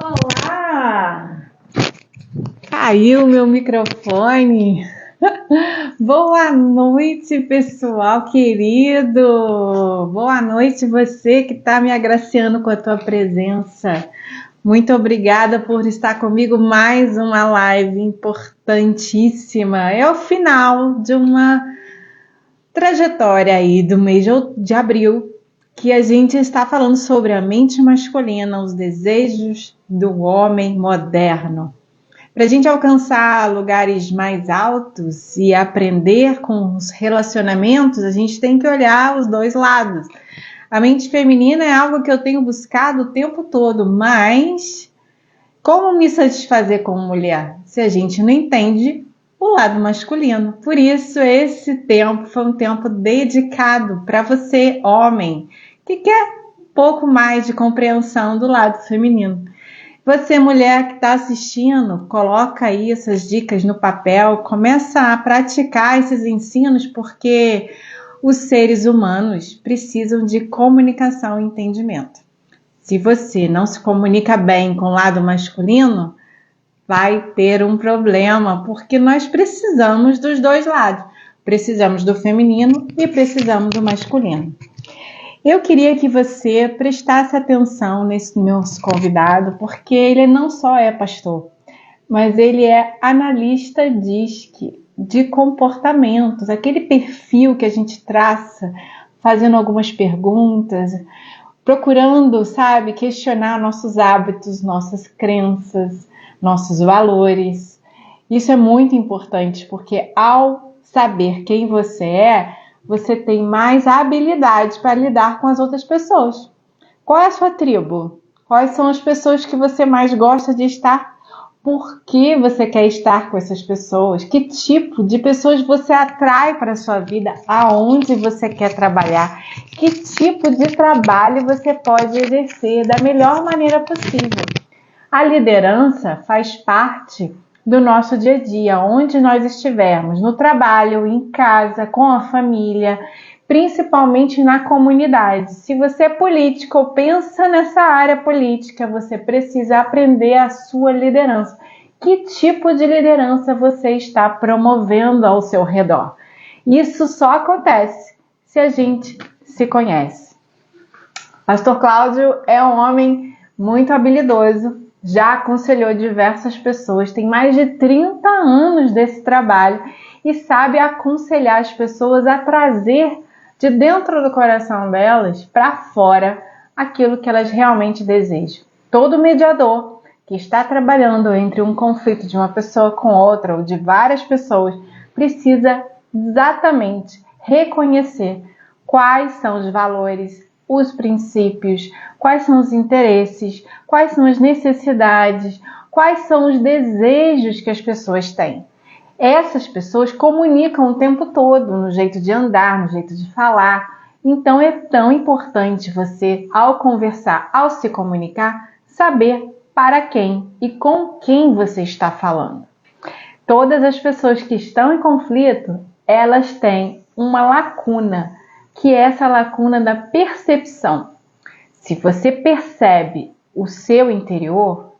Olá! Caiu meu microfone. Boa noite, pessoal querido. Boa noite, você que está me agraciando com a tua presença. Muito obrigada por estar comigo mais uma live importantíssima. É o final de uma trajetória aí do mês de abril, que a gente está falando sobre a mente masculina, os desejos do homem moderno. Para a gente alcançar lugares mais altos e aprender com os relacionamentos, a gente tem que olhar os dois lados. A mente feminina é algo que eu tenho buscado o tempo todo, mas como me satisfazer como mulher se a gente não entende o lado masculino? Por isso, esse tempo foi um tempo dedicado para você, homem, que quer um pouco mais de compreensão do lado feminino. Você, mulher que está assistindo, coloca aí essas dicas no papel, começa a praticar esses ensinos, porque os seres humanos precisam de comunicação e entendimento. Se você não se comunica bem com o lado masculino, vai ter um problema, porque nós precisamos dos dois lados. Precisamos do feminino e precisamos do masculino. Eu queria que você prestasse atenção nesse meu convidado, porque ele não só é pastor, mas ele é analista de comportamentos, aquele perfil que a gente traça, fazendo algumas perguntas, procurando, sabe, questionar nossos hábitos, nossas crenças, nossos valores. Isso é muito importante, porque ao saber quem você tem mais habilidade para lidar com as outras pessoas. Qual é a sua tribo? Quais são as pessoas que você mais gosta de estar? Por que você quer estar com essas pessoas? Que tipo de pessoas você atrai para a sua vida? Aonde você quer trabalhar? Que tipo de trabalho você pode exercer da melhor maneira possível? A liderança faz parte do nosso dia a dia, onde nós estivermos, no trabalho, em casa, com a família, principalmente na comunidade. Se você é político ou pensa nessa área política, você precisa aprender a sua liderança. Que tipo de liderança você está promovendo ao seu redor? Isso só acontece se a gente se conhece. Pastor Cláudio é um homem muito habilidoso, já aconselhou diversas pessoas, tem mais de 30 anos desse trabalho e sabe aconselhar as pessoas a trazer de dentro do coração delas para fora aquilo que elas realmente desejam. Todo mediador que está trabalhando entre um conflito de uma pessoa com outra ou de várias pessoas precisa exatamente reconhecer quais são os valores, os princípios, quais são os interesses, quais são as necessidades, quais são os desejos que as pessoas têm. Essas pessoas comunicam o tempo todo, no jeito de andar, no jeito de falar. Então é tão importante você, ao conversar, ao se comunicar, saber para quem e com quem você está falando. Todas as pessoas que estão em conflito, elas têm uma lacuna, que é essa lacuna da percepção. Se você percebe o seu interior,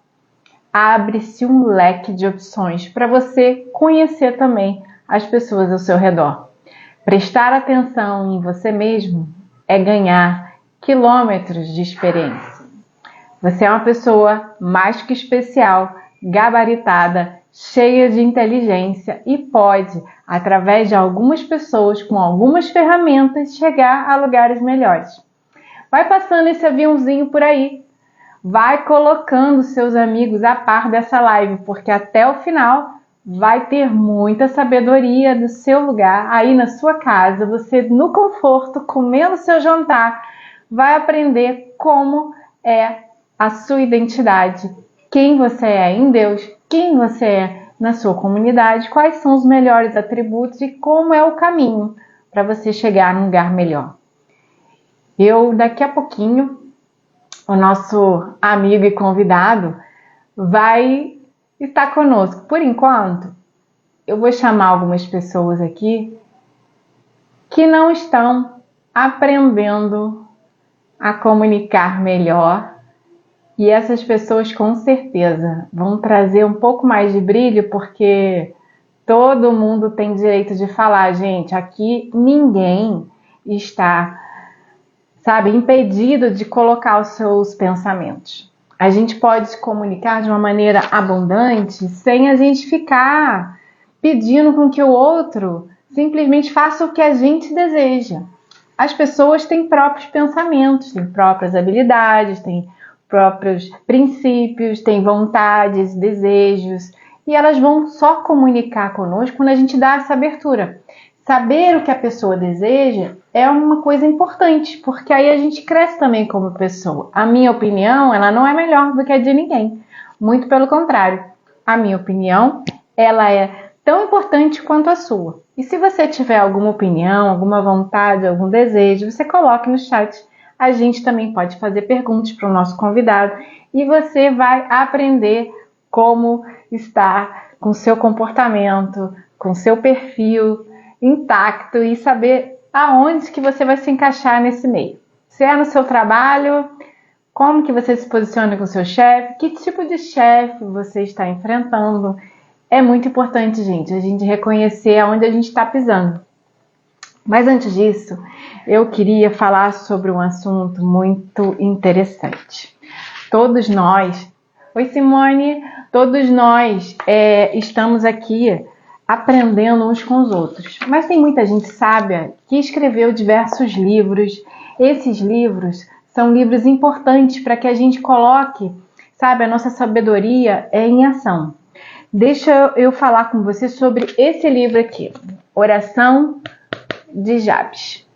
abre-se um leque de opções para você conhecer também as pessoas ao seu redor. Prestar atenção em você mesmo é ganhar quilômetros de experiência. Você é uma pessoa mais que especial, gabaritada, cheia de inteligência e pode, através de algumas pessoas, com algumas ferramentas, chegar a lugares melhores. Vai passando esse aviãozinho por aí. Vai colocando seus amigos a par dessa live, porque até o final vai ter muita sabedoria do seu lugar, aí na sua casa, você no conforto, comendo seu jantar, vai aprender como é a sua identidade, quem você é em Deus, quem você é na sua comunidade, quais são os melhores atributos e como é o caminho para você chegar num lugar melhor. Daqui a pouquinho, o nosso amigo e convidado vai estar conosco. Por enquanto, eu vou chamar algumas pessoas aqui que não estão aprendendo a comunicar melhor E essas pessoas com certeza vão trazer um pouco mais de brilho, porque todo mundo tem direito de falar, gente. Aqui ninguém está, sabe, impedido de colocar os seus pensamentos. A gente pode se comunicar de uma maneira abundante sem a gente ficar pedindo com que o outro simplesmente faça o que a gente deseja. As pessoas têm próprios pensamentos, têm próprias habilidades, têm próprios princípios, têm vontades, desejos, e elas vão só comunicar conosco quando a gente dá essa abertura. Saber o que a pessoa deseja é uma coisa importante, porque aí a gente cresce também como pessoa. A minha opinião, ela não é melhor do que a de ninguém. Muito pelo contrário. A minha opinião, ela é tão importante quanto a sua. E se você tiver alguma opinião, alguma vontade, algum desejo, você coloque no chat. A gente também pode fazer perguntas para o nosso convidado e você vai aprender como estar com seu comportamento, com seu perfil intacto e saber aonde que você vai se encaixar nesse meio. Se é no seu trabalho, como que você se posiciona com o seu chefe, que tipo de chefe você está enfrentando. É muito importante, gente, a gente reconhecer aonde a gente está pisando. Mas antes disso, eu queria falar sobre um assunto muito interessante. Todos nós, oi Simone, todos nós estamos aqui aprendendo uns com os outros. Mas tem muita gente sábia que escreveu diversos livros. Esses livros são livros importantes para que a gente coloque, sabe, a nossa sabedoria em ação. Deixa eu falar com você sobre esse livro aqui, Oração de Jabes.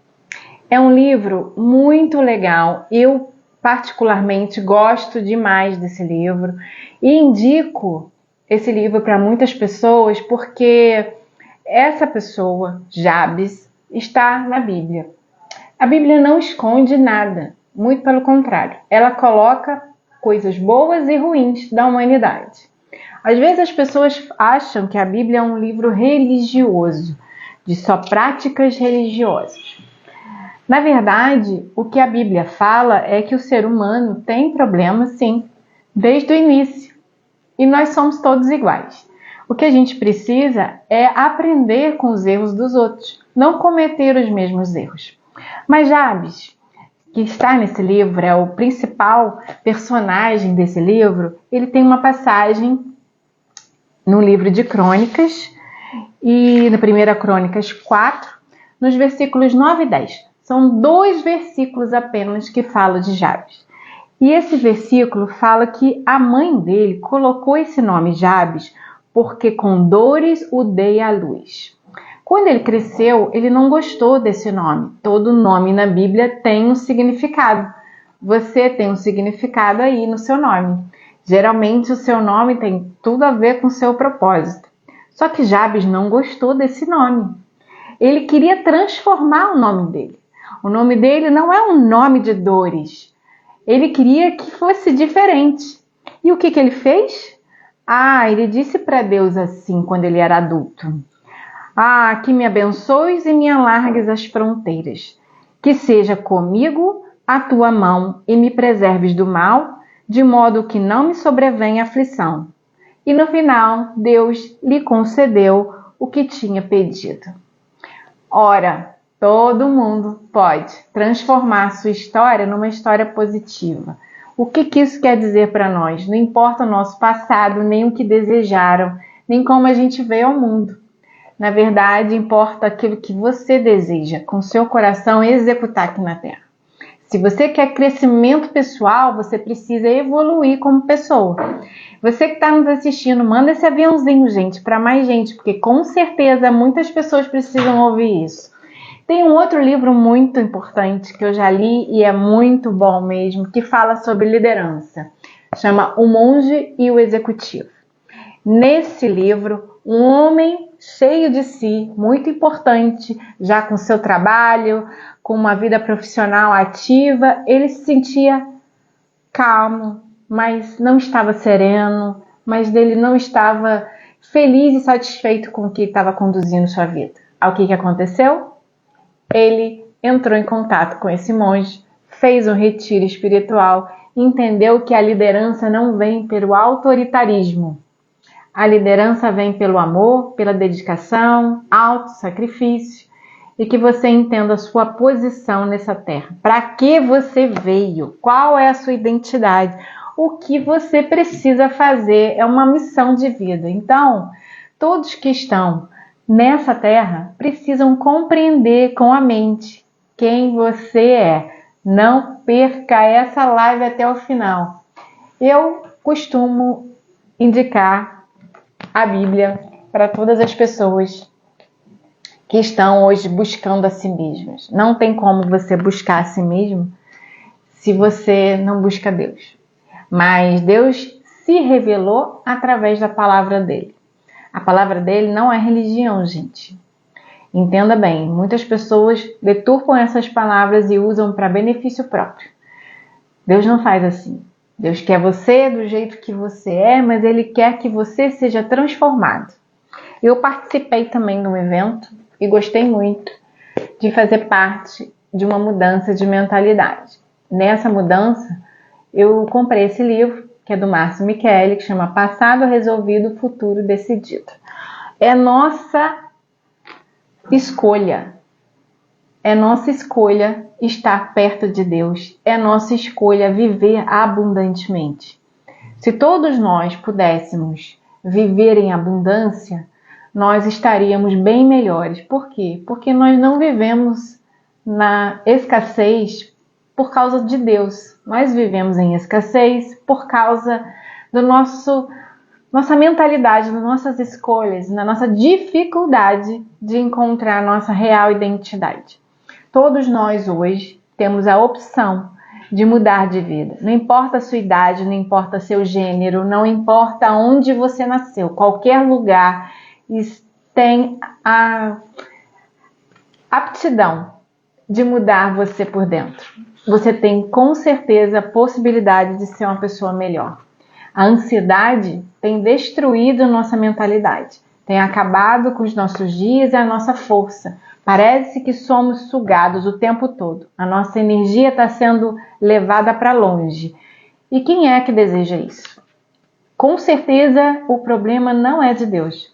É um livro muito legal. Eu particularmente gosto demais desse livro e indico esse livro para muitas pessoas porque essa pessoa, Jabes, está na Bíblia. A Bíblia não esconde nada, muito pelo contrário. Ela coloca coisas boas e ruins da humanidade. Às vezes as pessoas acham que a Bíblia é um livro religioso, de só práticas religiosas. Na verdade, o que a Bíblia fala é que o ser humano tem problemas, sim, desde o início. E nós somos todos iguais. O que a gente precisa é aprender com os erros dos outros, não cometer os mesmos erros. Mas Jabes, que está nesse livro, é o principal personagem desse livro, ele tem uma passagem no livro de Crônicas, e na 1 Crônicas 4, nos versículos 9 e 10. São 2 versículos apenas que falam de Jabes. E esse versículo fala que a mãe dele colocou esse nome Jabes porque com dores o dei à luz. Quando ele cresceu, ele não gostou desse nome. Todo nome na Bíblia tem um significado. Você tem um significado aí no seu nome. Geralmente o seu nome tem tudo a ver com o seu propósito. Só que Jabes não gostou desse nome. Ele queria transformar o nome dele. O nome dele não é um nome de dores. Ele queria que fosse diferente. E o que ele fez? Ele disse para Deus assim quando ele era adulto. Que me abençoes e me alargues as fronteiras. Que seja comigo a tua mão e me preserves do mal, de modo que não me sobrevenha aflição. E no final, Deus lhe concedeu o que tinha pedido. Ora, todo mundo pode transformar sua história numa história positiva. O que isso quer dizer para nós? Não importa o nosso passado, nem o que desejaram, nem como a gente veio ao mundo. Na verdade, importa aquilo que você deseja, com seu coração, executar aqui na Terra. Se você quer crescimento pessoal, você precisa evoluir como pessoa. Você que está nos assistindo, manda esse aviãozinho, gente, para mais gente, porque com certeza muitas pessoas precisam ouvir isso. Tem um outro livro muito importante que eu já li e é muito bom mesmo, que fala sobre liderança. Chama O Monge e o Executivo. Nesse livro, um homem cheio de si, muito importante, já com seu trabalho, com uma vida profissional ativa, ele se sentia calmo, mas não estava sereno, mas ele não estava feliz e satisfeito com o que estava conduzindo sua vida. O que aconteceu? Ele entrou em contato com esse monge, fez um retiro espiritual entendeu que a liderança não vem pelo autoritarismo. A liderança vem pelo amor, pela dedicação, auto-sacrifício, e que você entenda a sua posição nessa terra. Para que você veio? Qual é a sua identidade? O que você precisa fazer? É uma missão de vida. Então, todos que estão nessa terra precisam compreender com a mente quem você é. Não perca essa live até o final. Eu costumo indicar a Bíblia para todas as pessoas que estão hoje buscando a si mesmas. Não tem como você buscar a si mesmo se você não busca Deus. Mas Deus se revelou através da palavra dele. A palavra dele não é religião, gente. Entenda bem, muitas pessoas deturpam essas palavras e usam para benefício próprio. Deus não faz assim. Deus quer você do jeito que você é, mas Ele quer que você seja transformado. Eu participei também de um evento e gostei muito de fazer parte de uma mudança de mentalidade. Nessa mudança, eu comprei esse livro, que é do Márcio Micheli, que chama Passado Resolvido, Futuro Decidido. É nossa escolha. É nossa escolha estar perto de Deus. É nossa escolha viver abundantemente. Se todos nós pudéssemos viver em abundância, nós estaríamos bem melhores. Por quê? Porque nós não vivemos na escassez por causa de Deus. Nós vivemos em escassez por causa do nossa mentalidade, das nossas escolhas, na nossa dificuldade de encontrar a nossa real identidade. Todos nós hoje temos a opção de mudar de vida. Não importa a sua idade, não importa seu gênero, não importa onde você nasceu. Qualquer lugar tem a aptidão de mudar você por dentro. Você tem com certeza a possibilidade de ser uma pessoa melhor. A ansiedade tem destruído nossa mentalidade, tem acabado com os nossos dias e a nossa força. Parece que somos sugados o tempo todo. A nossa energia está sendo levada para longe. E quem é que deseja isso? Com certeza o problema não é de Deus.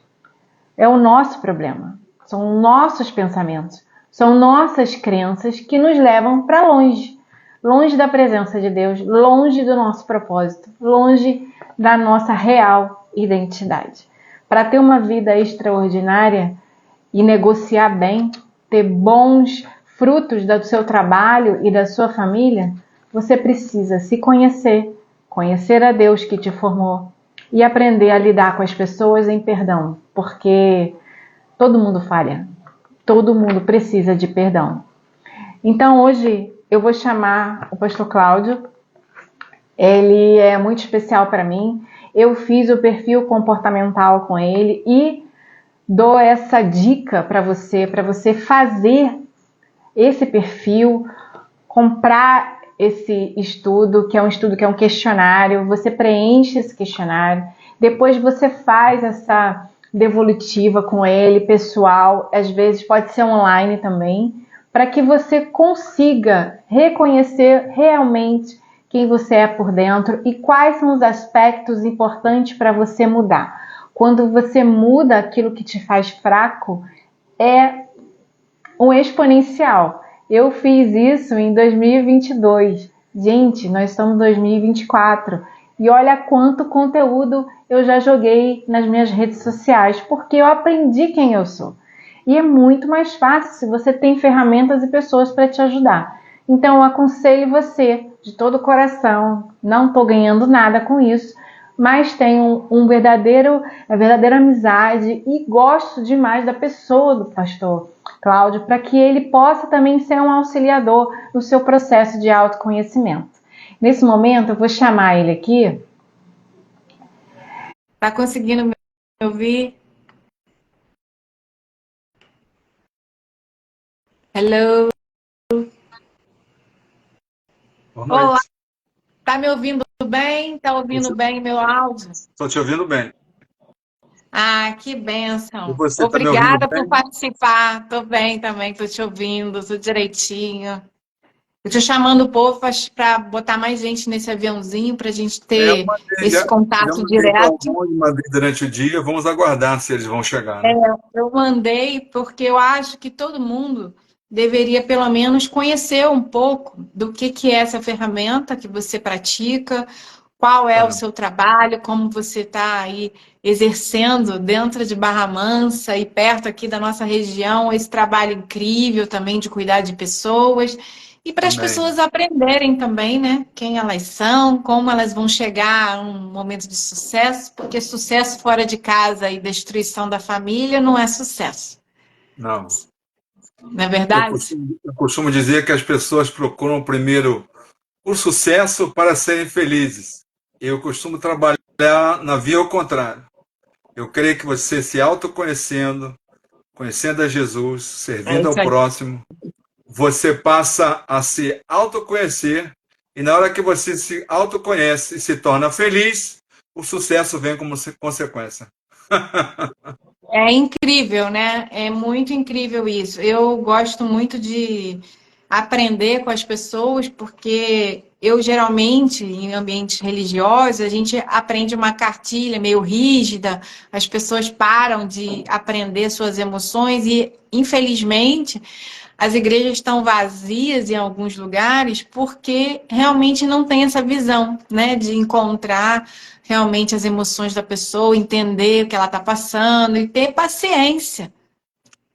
É o nosso problema. São nossos pensamentos. São nossas crenças que nos levam para longe. Longe da presença de Deus, longe do nosso propósito, longe da nossa real identidade. Para ter uma vida extraordinária e negociar bem, ter bons frutos do seu trabalho e da sua família, você precisa se conhecer, conhecer a Deus que te formou e aprender a lidar com as pessoas em perdão, porque todo mundo falha, todo mundo precisa de perdão. Então hoje eu vou chamar o pastor Cláudio. Ele é muito especial para mim. Eu fiz o perfil comportamental com ele e dou essa dica para você fazer esse perfil, comprar esse estudo, que é um questionário. Você preenche esse questionário, depois você faz essa devolutiva com ele, pessoal, às vezes pode ser online também, para que você consiga reconhecer realmente quem você é por dentro e quais são os aspectos importantes para você mudar. Quando você muda aquilo que te faz fraco, é um exponencial. Eu fiz isso em 2022. Gente, nós estamos em 2024. E olha quanto conteúdo eu já joguei nas minhas redes sociais, porque eu aprendi quem eu sou. E é muito mais fácil se você tem ferramentas e pessoas para te ajudar. Então eu aconselho você, de todo o coração, não estou ganhando nada com isso, mas tenho uma verdadeira amizade e gosto demais da pessoa do pastor Cláudio, para que ele possa também ser um auxiliador no seu processo de autoconhecimento. Nesse momento eu vou chamar ele aqui. Tá conseguindo me ouvir? Hello? Boa noite. Olá, tá me ouvindo bem? Tá ouvindo bem meu áudio? Estou te ouvindo bem. Ah, que E bênção. você está me ouvindo Obrigada por bem? participar. Tô bem também, tô te ouvindo, tudo direitinho. Eu estou chamando o povo para botar mais gente nesse aviãozinho, para a gente Eu ter mandei, esse já contato mandei para direto. alguns, mandei durante o dia. Vamos aguardar se eles vão chegar, né? Eu mandei porque eu acho que todo mundo deveria, pelo menos, conhecer um pouco do que é essa ferramenta que você pratica, qual é o É, seu trabalho, como você está aí exercendo dentro de Barra Mansa e perto aqui da nossa região, esse trabalho incrível também de cuidar de pessoas. E para as amém. pessoas aprenderem também, né, quem elas são, como elas vão chegar a um momento de sucesso, porque sucesso fora de casa e destruição da família não é sucesso, Não. não é verdade? Eu costumo dizer que as pessoas procuram primeiro o sucesso para serem felizes. Eu costumo trabalhar na via ao contrário. Eu creio que você se autoconhecendo, conhecendo a Jesus, É servindo isso ao aí. próximo, você passa a se autoconhecer e na hora que você se autoconhece e se torna feliz, o sucesso vem como consequência. É incrível, né? É muito incrível isso. Eu gosto muito de aprender com as pessoas, porque eu geralmente, em ambientes religiosos, a gente aprende uma cartilha meio rígida, as pessoas param de aprender suas emoções e, infelizmente, as igrejas estão vazias em alguns lugares porque realmente não tem essa visão, né, de encontrar realmente as emoções da pessoa, entender o que ela está passando e ter paciência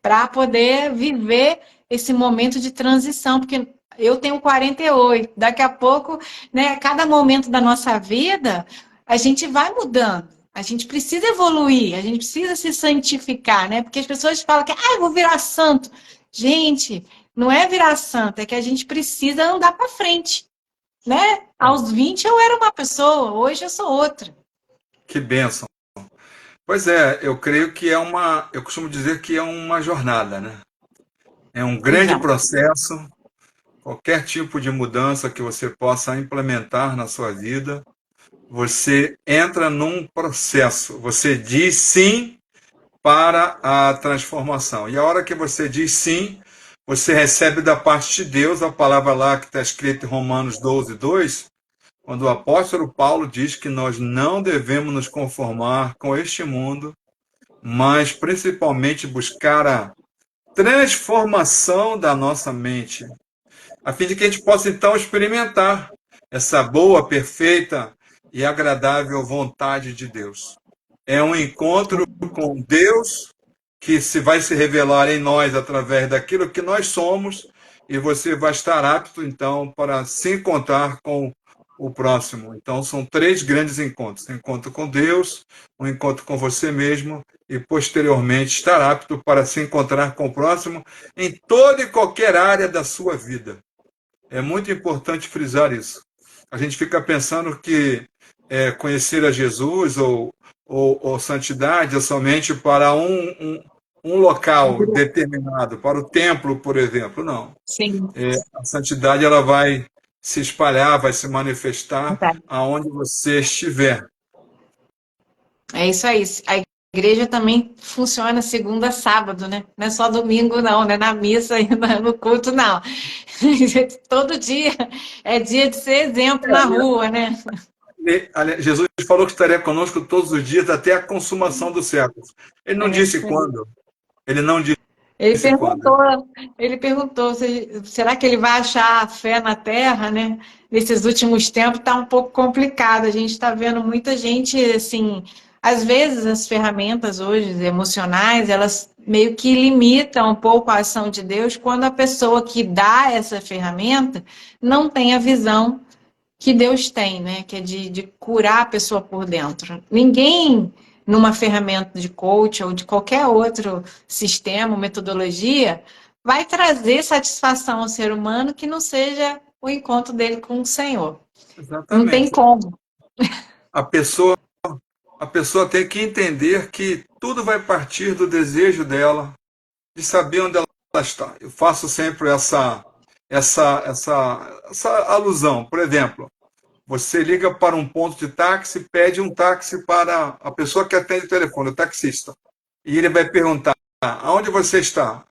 para poder viver esse momento de transição, porque eu tenho 48, daqui a pouco, né, cada momento da nossa vida, a gente vai mudando. A gente precisa evoluir, a gente precisa se santificar, né? Porque as pessoas falam que, eu vou virar santo. Gente, não é virar santo, é que a gente precisa andar para frente, né? Aos 20 eu era uma pessoa, hoje eu sou outra. Que bênção. Pois é, eu creio que eu costumo dizer que é uma jornada, né? É um grande Exato. processo, qualquer tipo de mudança que você possa implementar na sua vida, você entra num processo, você diz sim para a transformação. E a hora que você diz sim, você recebe da parte de Deus a palavra lá que está escrita em Romanos 12:2, quando o apóstolo Paulo diz que nós não devemos nos conformar com este mundo, mas principalmente buscar a transformação da nossa mente, a fim de que a gente possa então experimentar essa boa, perfeita e agradável vontade de Deus. É um encontro com Deus que vai se revelar em nós através daquilo que nós somos, e você vai estar apto então para se encontrar com o próximo. Então são três grandes encontros: um encontro com Deus, um encontro com você mesmo e posteriormente estar apto para se encontrar com o próximo em toda e qualquer área da sua vida. É muito importante frisar isso. A gente fica pensando que conhecer a Jesus ou santidade é somente para um local determinado, para o templo, por exemplo. Não. Sim, A santidade ela vai se espalhar, vai se manifestar verdade. aonde você estiver. É isso aí. A igreja também funciona segunda a sábado, né? Não é só domingo, não, né? Na missa e no culto, não. Todo dia é dia de ser exemplo na rua, né? Jesus falou que estaria conosco todos os dias até a consumação dos séculos. Ele não É disse isso aí. quando. Ele não Ele disse quando. perguntou, ele perguntou, será que ele vai achar a fé na Terra, né? Nesses últimos tempos está um pouco complicado. A gente está vendo muita gente, assim, às vezes as ferramentas hoje emocionais, elas meio que limitam um pouco a ação de Deus quando a pessoa que dá essa ferramenta não tem a visão que Deus tem, né? Que é de curar a pessoa por dentro. Ninguém, numa ferramenta de coach ou de qualquer outro sistema, metodologia, vai trazer satisfação ao ser humano que não seja o encontro dele com o Senhor. Não tem Exatamente. como. A pessoa, a pessoa tem que entender que tudo vai partir do desejo dela, de saber onde ela está. Eu faço sempre essa alusão. Por exemplo, você liga para um ponto de táxi, pede um táxi para a pessoa que atende o telefone, o taxista. E ele vai perguntar: aonde você está?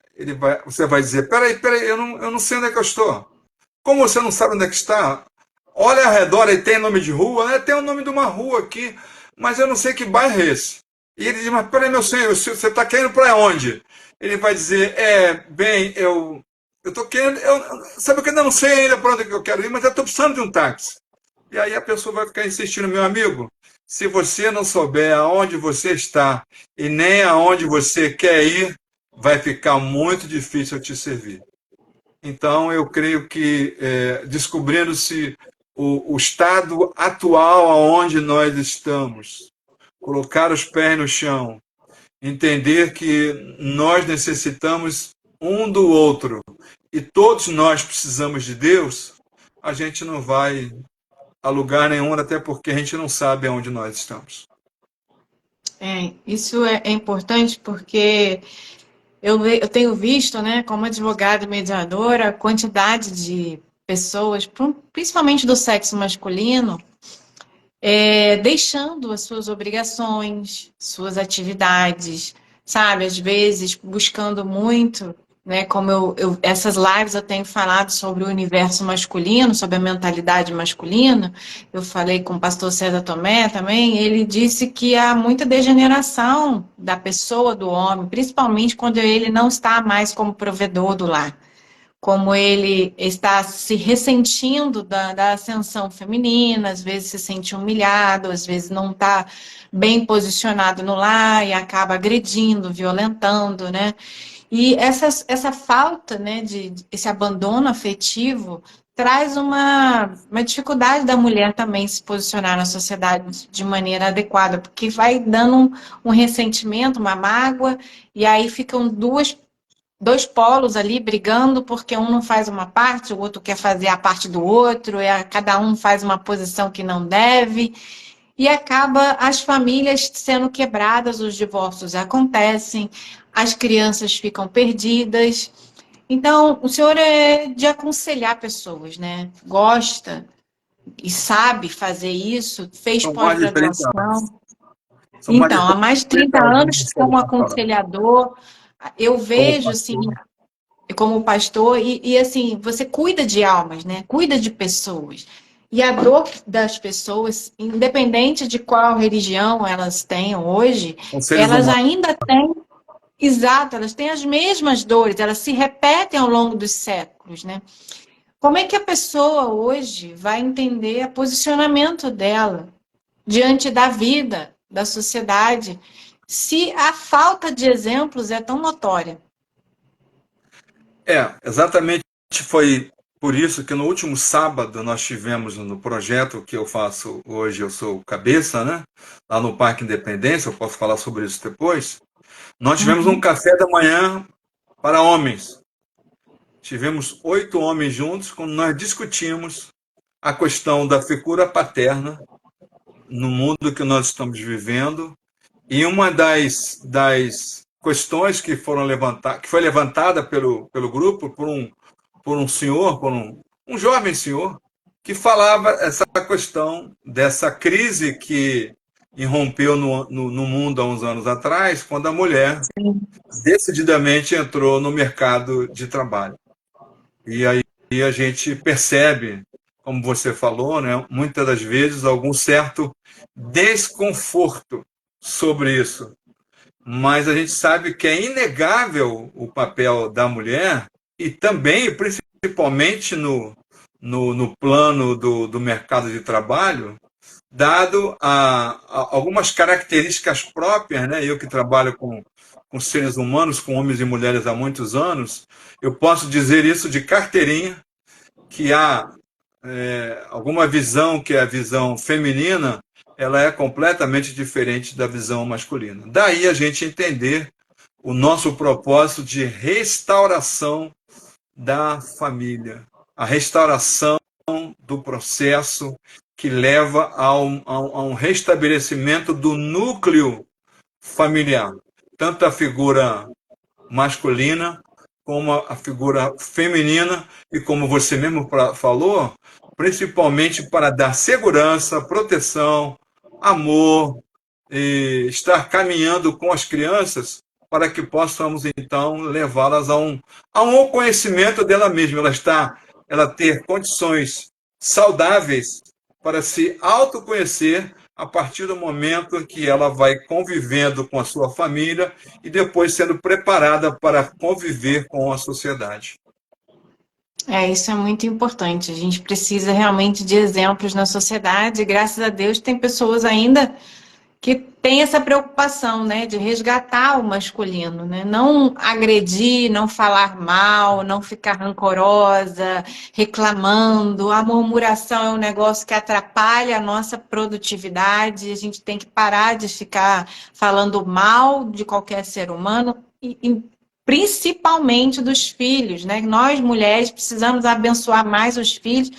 Você vai dizer: peraí, eu não sei onde é que eu estou. Como você não sabe onde é que está, olha ao redor e tem nome de rua, né? Tem o nome de uma rua aqui, mas eu não sei que bairro é esse. E ele diz, mas peraí, meu senhor, você está querendo para onde? Ele vai dizer, bem, eu estou querendo, sabe que eu ainda não sei ainda para onde que eu quero ir, mas eu estou precisando de um táxi. E aí a pessoa vai ficar insistindo, meu amigo, se você não souber aonde você está e nem aonde você quer ir, vai ficar muito difícil eu te servir. Então, eu creio que descobrindo-se o estado atual aonde nós estamos, colocar os pés no chão, entender que nós necessitamos um do outro e todos nós precisamos de Deus, a gente não vai a lugar nenhum, até porque a gente não sabe aonde nós estamos. Isso é importante porque eu tenho visto, né, como advogada e mediadora, a quantidade de pessoas, principalmente do sexo masculino, deixando as suas obrigações, suas atividades, sabe? Às vezes buscando muito, né? Como essas lives eu tenho falado sobre o universo masculino, sobre a mentalidade masculina. Eu falei com o pastor César Tomé também. Ele disse que há muita degeneração da pessoa, do homem, principalmente quando ele não está mais como provedor do lar, como ele está se ressentindo da ascensão feminina, às vezes se sente humilhado, às vezes não está bem posicionado no lar e acaba agredindo, violentando, né? E essa falta, né, esse abandono afetivo traz uma dificuldade da mulher também se posicionar na sociedade de maneira adequada, porque vai dando um ressentimento, uma mágoa, e aí ficam dois polos ali brigando porque um não faz uma parte, o outro quer fazer a parte do outro, cada um faz uma posição que não deve, e acaba as famílias sendo quebradas, os divórcios acontecem, as crianças ficam perdidas. Então, o senhor é de aconselhar pessoas, né? Gosta e sabe fazer isso, fez São mais de 30 pós-graduação. anos. São mais de Então, há mais de 30 30 anos anos nessa como pastoral, aconselhador, eu como vejo, assim, pastor. como pastor, e assim, você cuida de almas, né? Cuida de pessoas. E a dor das pessoas, independente de qual religião elas tenham hoje, São seres elas humanos. ainda têm, exato, elas têm as mesmas dores, elas se repetem ao longo dos séculos, né? Como é que a pessoa hoje vai entender o posicionamento dela diante da vida, da sociedade, se a falta de exemplos é tão notória? Exatamente foi por isso que no último sábado nós tivemos no projeto que eu faço hoje, eu sou cabeça, né? Lá no Parque Independência, eu posso falar sobre isso depois. Nós tivemos um Uhum. café da manhã para homens. Tivemos 8 homens juntos, quando nós discutimos a questão da figura paterna no mundo que nós estamos vivendo. E uma das questões que que foi levantada pelo grupo por um senhor, um jovem senhor, que falava essa questão dessa crise que irrompeu no mundo há uns anos atrás, quando a mulher decididamente entrou no mercado de trabalho. E aí a gente percebe, como você falou, né, muitas das vezes algum certo desconforto sobre isso. Mas a gente sabe que é inegável o papel da mulher e também, principalmente no plano do mercado de trabalho, dado algumas características próprias, né? Eu que trabalho com seres humanos, com homens e mulheres há muitos anos, eu posso dizer isso de carteirinha, que há alguma visão que é a visão feminina, ela é completamente diferente da visão masculina. Daí a gente entender o nosso propósito de restauração da família, a restauração do processo que leva a um restabelecimento do núcleo familiar, tanto a figura masculina como a figura feminina e, como você mesmo falou, principalmente para dar segurança, proteção, amor e estar caminhando com as crianças para que possamos então levá-las a um conhecimento dela mesma. Ela está ela ter condições saudáveis para se autoconhecer a partir do momento em que ela vai convivendo com a sua família e depois sendo preparada para conviver com a sociedade. Isso é muito importante. A gente precisa realmente de exemplos na sociedade. E, graças a Deus, tem pessoas ainda que têm essa preocupação, né, de resgatar o masculino, né? Não agredir, não falar mal, não ficar rancorosa, reclamando. A murmuração é um negócio que atrapalha a nossa produtividade. A gente tem que parar de ficar falando mal de qualquer ser humano e principalmente dos filhos, né? Nós, mulheres, precisamos abençoar mais os filhos,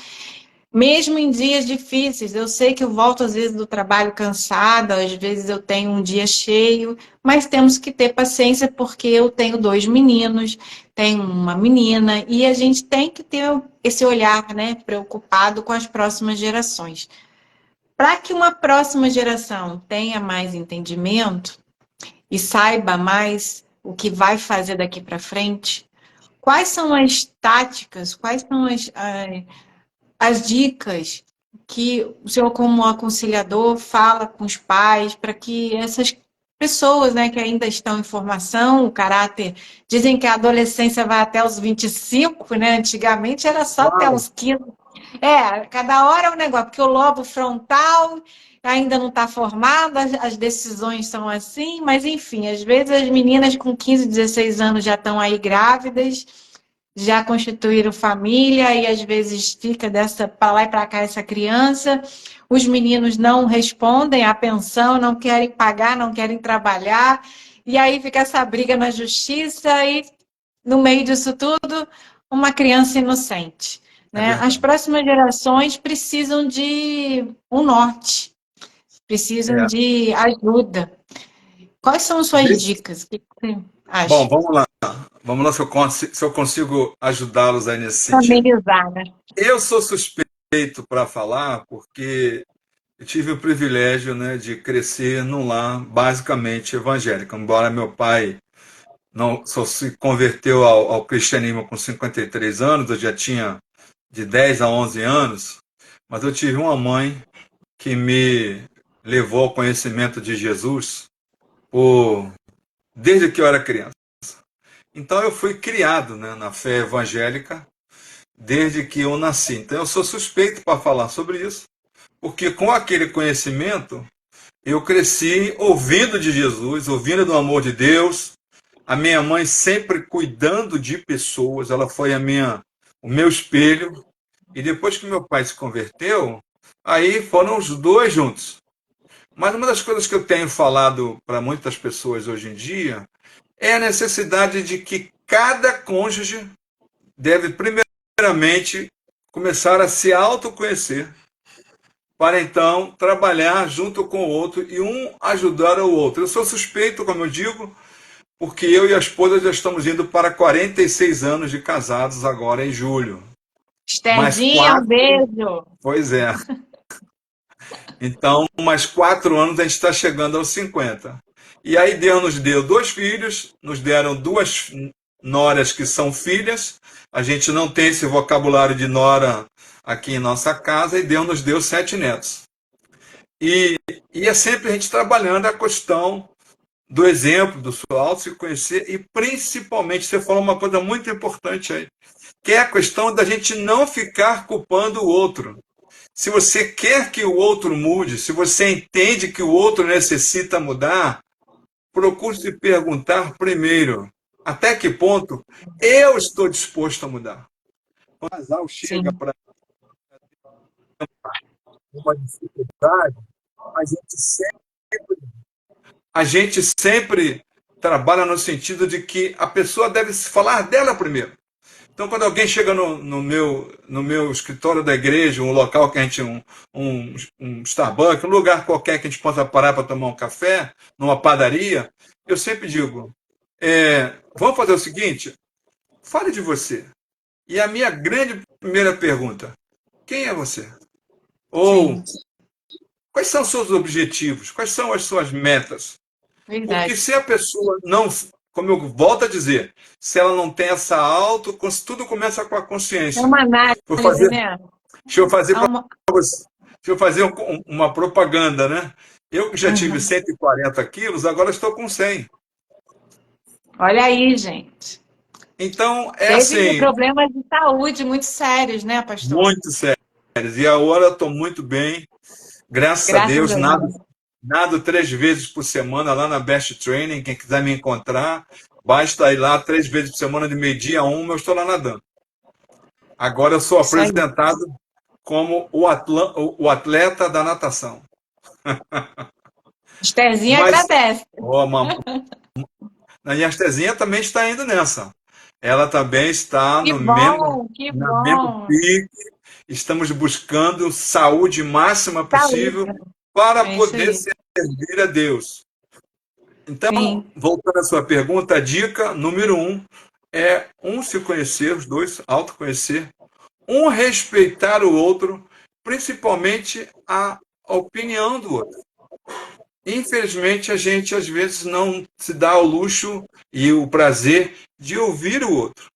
mesmo em dias difíceis. Eu sei que eu volto, às vezes, do trabalho cansada, às vezes eu tenho um dia cheio, mas temos que ter paciência, porque eu tenho 2 meninos, tenho uma menina, e a gente tem que ter esse olhar, né, preocupado com as próximas gerações. Para que uma próxima geração tenha mais entendimento e saiba mais o que vai fazer daqui para frente, quais são as táticas, quais são as dicas que o senhor, como aconselhador, fala com os pais para que essas pessoas, né, que ainda estão em formação, o caráter, dizem que a adolescência vai até os 25, né? Antigamente era só até Uau! os 15. Cada hora é um negócio, porque o lobo frontal ainda não está formado, as decisões são assim, mas enfim, às vezes as meninas com 15, 16 anos já estão aí grávidas, já constituíram família e às vezes fica dessa para lá e para cá essa criança. Os meninos não respondem à pensão, não querem pagar, não querem trabalhar, e aí fica essa briga na justiça e no meio disso tudo, uma criança inocente, É né? As verdade. próximas gerações precisam de um norte, precisam É. de ajuda. Quais são as suas dicas? O que você Bom, acha? vamos lá. Vamos lá se eu consigo ajudá-los aí nesse sentido. Amenizar, né? Eu sou suspeito para falar porque eu tive o privilégio, né, de crescer num lar basicamente evangélico. Embora meu pai não só se converteu ao cristianismo com 53 anos, eu já tinha de 10 a 11 anos, mas eu tive uma mãe que me levou ao conhecimento de Jesus por, desde que eu era criança. Então eu fui criado, né, na fé evangélica desde que eu nasci. Então eu sou suspeito para falar sobre isso, porque com aquele conhecimento eu cresci ouvindo de Jesus, ouvindo do amor de Deus. A minha mãe sempre cuidando de pessoas, ela foi o meu espelho. E depois que meu pai se converteu, aí foram os dois juntos. Mas uma das coisas que eu tenho falado para muitas pessoas hoje em dia é a necessidade de que cada cônjuge deve, primeiramente, começar a se autoconhecer, para então trabalhar junto com o outro e um ajudar o outro. Eu sou suspeito, como eu digo, porque eu e a esposa já estamos indo para 46 anos de casados agora em julho. Mais Estherzinha, um 4, beijo. pois é. Então, mais 4 anos a gente está chegando aos 50. E aí Deus nos deu 2 filhos, nos deram 2 noras que são filhas. A gente não tem esse vocabulário de nora aqui em nossa casa, e Deus nos deu 7 netos. E, e é sempre a gente trabalhando a questão do exemplo, do seu auto se conhecer, e principalmente, você falou uma coisa muito importante aí, que é a questão da gente não ficar culpando o outro. Se você quer que o outro mude, se você entende que o outro necessita mudar, procure se perguntar primeiro, até que ponto eu estou disposto a mudar. Quando o casal chega Sim, para uma dificuldade, a gente sempre, a gente sempre trabalha no sentido de que a pessoa deve falar dela primeiro. Então, quando alguém chega no meu escritório da igreja, um local que a gente, um Starbucks, um lugar qualquer que a gente possa parar para tomar um café, numa padaria, eu sempre digo, vamos fazer o seguinte, fale de você. E a minha grande primeira pergunta, quem é você? Ou, sim, quais são os seus objetivos? Quais são as suas metas? Porque verdade. se a pessoa não como eu volto a dizer, se ela não tem essa tudo começa com a É consciência. uma análise, Vou fazer, né? deixa eu fazer É para uma... você, deixa eu fazer uma propaganda, né? Eu que já tive Uhum. 140 quilos, agora estou com 100. Olha aí, gente. Então, é Teve assim, problemas de saúde muito sérios, né, pastor? muito sério. E agora estou muito bem, graças a Graças Deus, a nada. Deus. Nado 3 vezes por semana lá na Best Training. Quem quiser me encontrar, basta ir lá 3 vezes por semana, de meio-dia a 1, eu estou lá nadando. Agora eu sou Isso aí. apresentado como o atleta da natação. Estherzinha Mas agradece. ó, a minha Estezinha também está indo nessa. Ela também está Que no mesmo, bom, que no mesmo bom. pique. Estamos buscando saúde máxima possível Saúde. para É isso poder aí. servir a Deus. Então, Sim, voltando à sua pergunta, a dica número 1 é se conhecer, os dois, autoconhecer, respeitar o outro, principalmente a opinião do outro. Infelizmente, a gente às vezes não se dá o luxo e o prazer de ouvir o outro.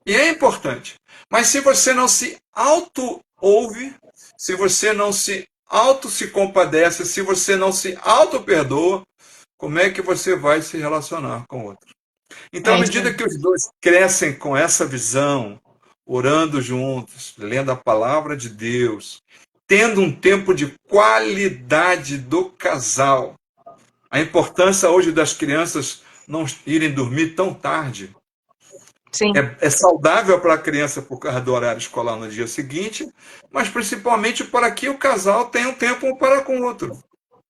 E é importante. Mas se você não se auto-ouve, se você não se compadece, se você não se auto-perdoa, como é que você vai se relacionar com o outro? Então, à é isso medida aí. que os dois crescem com essa visão, orando juntos, lendo a palavra de Deus, tendo um tempo de qualidade do casal, a importância hoje das crianças não irem dormir tão tarde. Sim. É saudável para a criança por causa do horário escolar no dia seguinte, mas principalmente para que o casal tenha um tempo um para com o outro.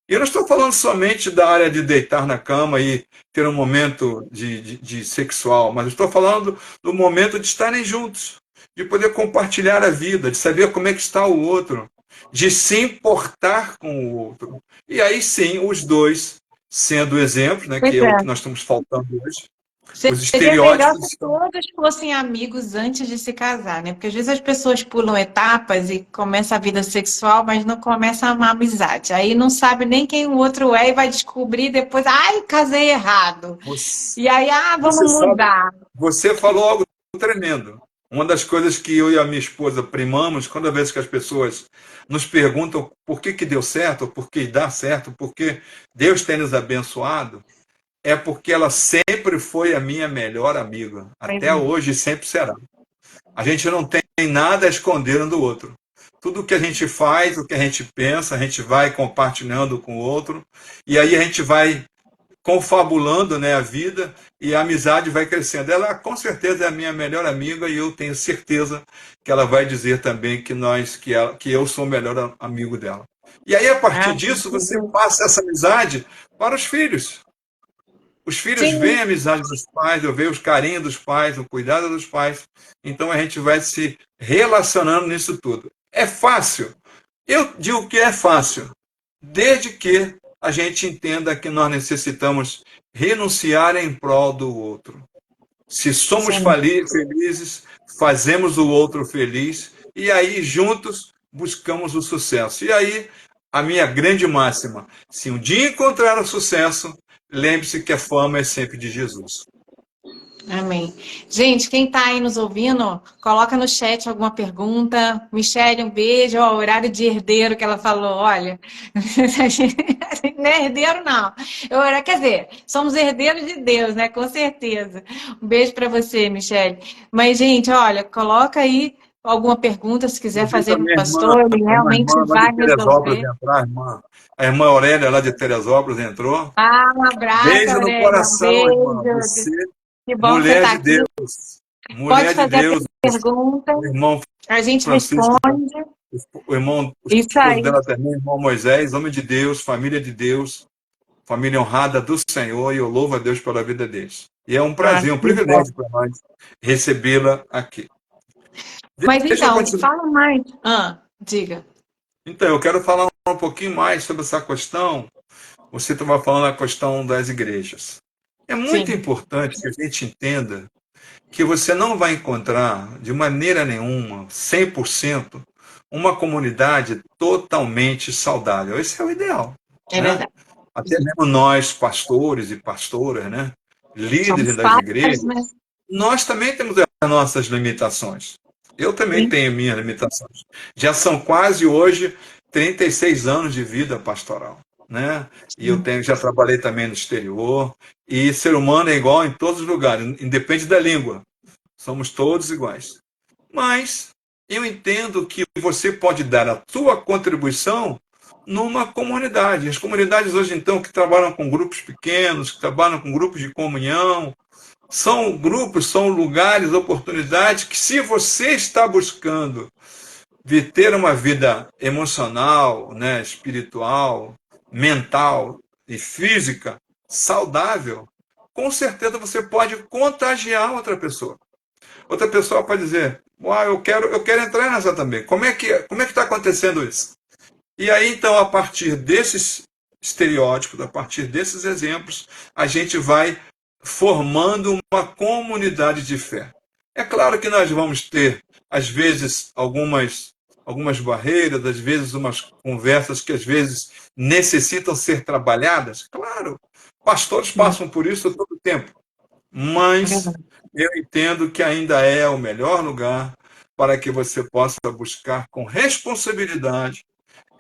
E eu não estou falando somente da área de deitar na cama e ter um momento de sexual, mas estou falando do momento de estarem juntos, de poder compartilhar a vida, de saber como é que está o outro, de se importar com o outro. E aí sim, os dois sendo exemplos, né, que Pois é o que é. nós estamos faltando hoje, os Seria melhor estereótipos se estão. todos fossem amigos antes de se casar, né? Porque às vezes as pessoas pulam etapas e começa a vida sexual, mas não começa uma amizade. Aí não sabe nem quem o outro é e vai descobrir depois, ai, casei errado. Você, E aí, vamos você sabe, mudar. você falou algo tremendo. Uma das coisas que eu e a minha esposa primamos, cada vez que as pessoas nos perguntam por que deu certo, por que dá certo, por que Deus tem nos abençoado, é porque ela sempre foi a minha melhor amiga. Pois Até é. hoje sempre será. A gente não tem nada a esconder um do outro. Tudo que a gente faz, o que a gente pensa, a gente vai compartilhando com o outro, e aí a gente vai confabulando, né, a vida, e a amizade vai crescendo. Ela com certeza é a minha melhor amiga, e eu tenho certeza que ela vai dizer também que eu sou o melhor amigo dela. E aí, a partir disso, você passa essa amizade para os filhos. Os filhos veem Sim, a amizade dos pais, eu vejo os carinhos dos pais, o cuidado dos pais. Então a gente vai se relacionando nisso tudo. É fácil? Eu digo que é fácil, desde que a gente entenda que nós necessitamos renunciar em prol do outro. Se somos sim. felizes, fazemos o outro feliz, e aí juntos buscamos o sucesso. E aí, a minha grande máxima: se um dia encontrar o sucesso, lembre-se que a fama é sempre de Jesus. Amém. Gente, quem está aí nos ouvindo, coloca no chat alguma pergunta. Michele, um beijo. Ó, horário de herdeiro que ela falou. Olha, não é herdeiro, não. Quer dizer, somos herdeiros de Deus, né? Com certeza. Um beijo para você, Michele. Mas, gente, olha, coloca aí alguma pergunta, se quiser Convido fazer a para o minha irmã, pastor, ele uma realmente irmã lá de vai Teresópolis resolver. entrar, a irmã Aurélia lá de Teresópolis entrou. Um abraço, Beijo no Aurélia. Um coração, irmã. beijo. Você, Que bom que você mulher está de aqui. Deus, Pode mulher de fazer a Deus, pergunta. o irmão A gente Francisco, responde. o irmão, o Isso esposo aí. dela também, o irmão Moisés, homem de Deus, família de Deus, família honrada do Senhor, e eu louvo a Deus pela vida deles. E é um prazer, um Que bom. privilégio para nós recebê-la aqui. Mas Deixa eu então, continuar. fala mais. Diga. Então, eu quero falar um pouquinho mais sobre essa questão. Você estava falando a questão das igrejas. É muito Sim, importante que a gente entenda que você não vai encontrar, de maneira nenhuma, 100%, uma comunidade totalmente saudável. Esse é o ideal, é né? verdade. Até mesmo nós, pastores e pastoras, né? líderes Somos das falhos, igrejas, né? nós também temos as nossas limitações. Eu também Sim. tenho minhas limitações. Já são quase hoje 36 anos de vida pastoral, né? E eu já trabalhei também no exterior. E ser humano é igual em todos os lugares, independe da língua. Somos todos iguais. Mas eu entendo que você pode dar a sua contribuição numa comunidade. As comunidades hoje, então, que trabalham com grupos pequenos, que trabalham com grupos de comunhão, são grupos, são lugares, oportunidades que, se você está buscando de ter uma vida emocional, né, espiritual, mental e física saudável, com certeza você pode contagiar outra pessoa. Outra pessoa pode dizer: "Uau, eu quero entrar nessa também. Como é que está acontecendo isso?" E aí, então, a partir desses estereótipos, a partir desses exemplos, a gente vai formando uma comunidade de fé. É claro que nós vamos ter, às vezes, algumas barreiras, às vezes, umas conversas que, às vezes, necessitam ser trabalhadas. Claro, pastores passam por isso todo o tempo. Mas eu entendo que ainda é o melhor lugar para que você possa buscar com responsabilidade.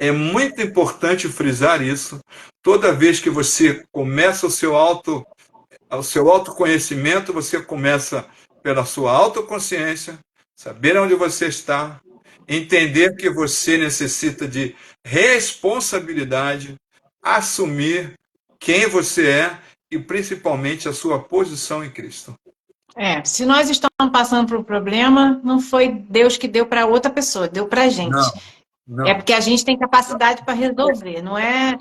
É muito importante frisar isso. Toda vez que você começa o seu autoconhecimento, você começa pela sua autoconsciência, saber onde você está, entender que você necessita de responsabilidade, assumir quem você é e principalmente a sua posição em Cristo. Se nós estamos passando por um problema, não foi Deus que deu para outra pessoa, deu para a gente. Não, É não. porque a gente tem capacidade para resolver, não é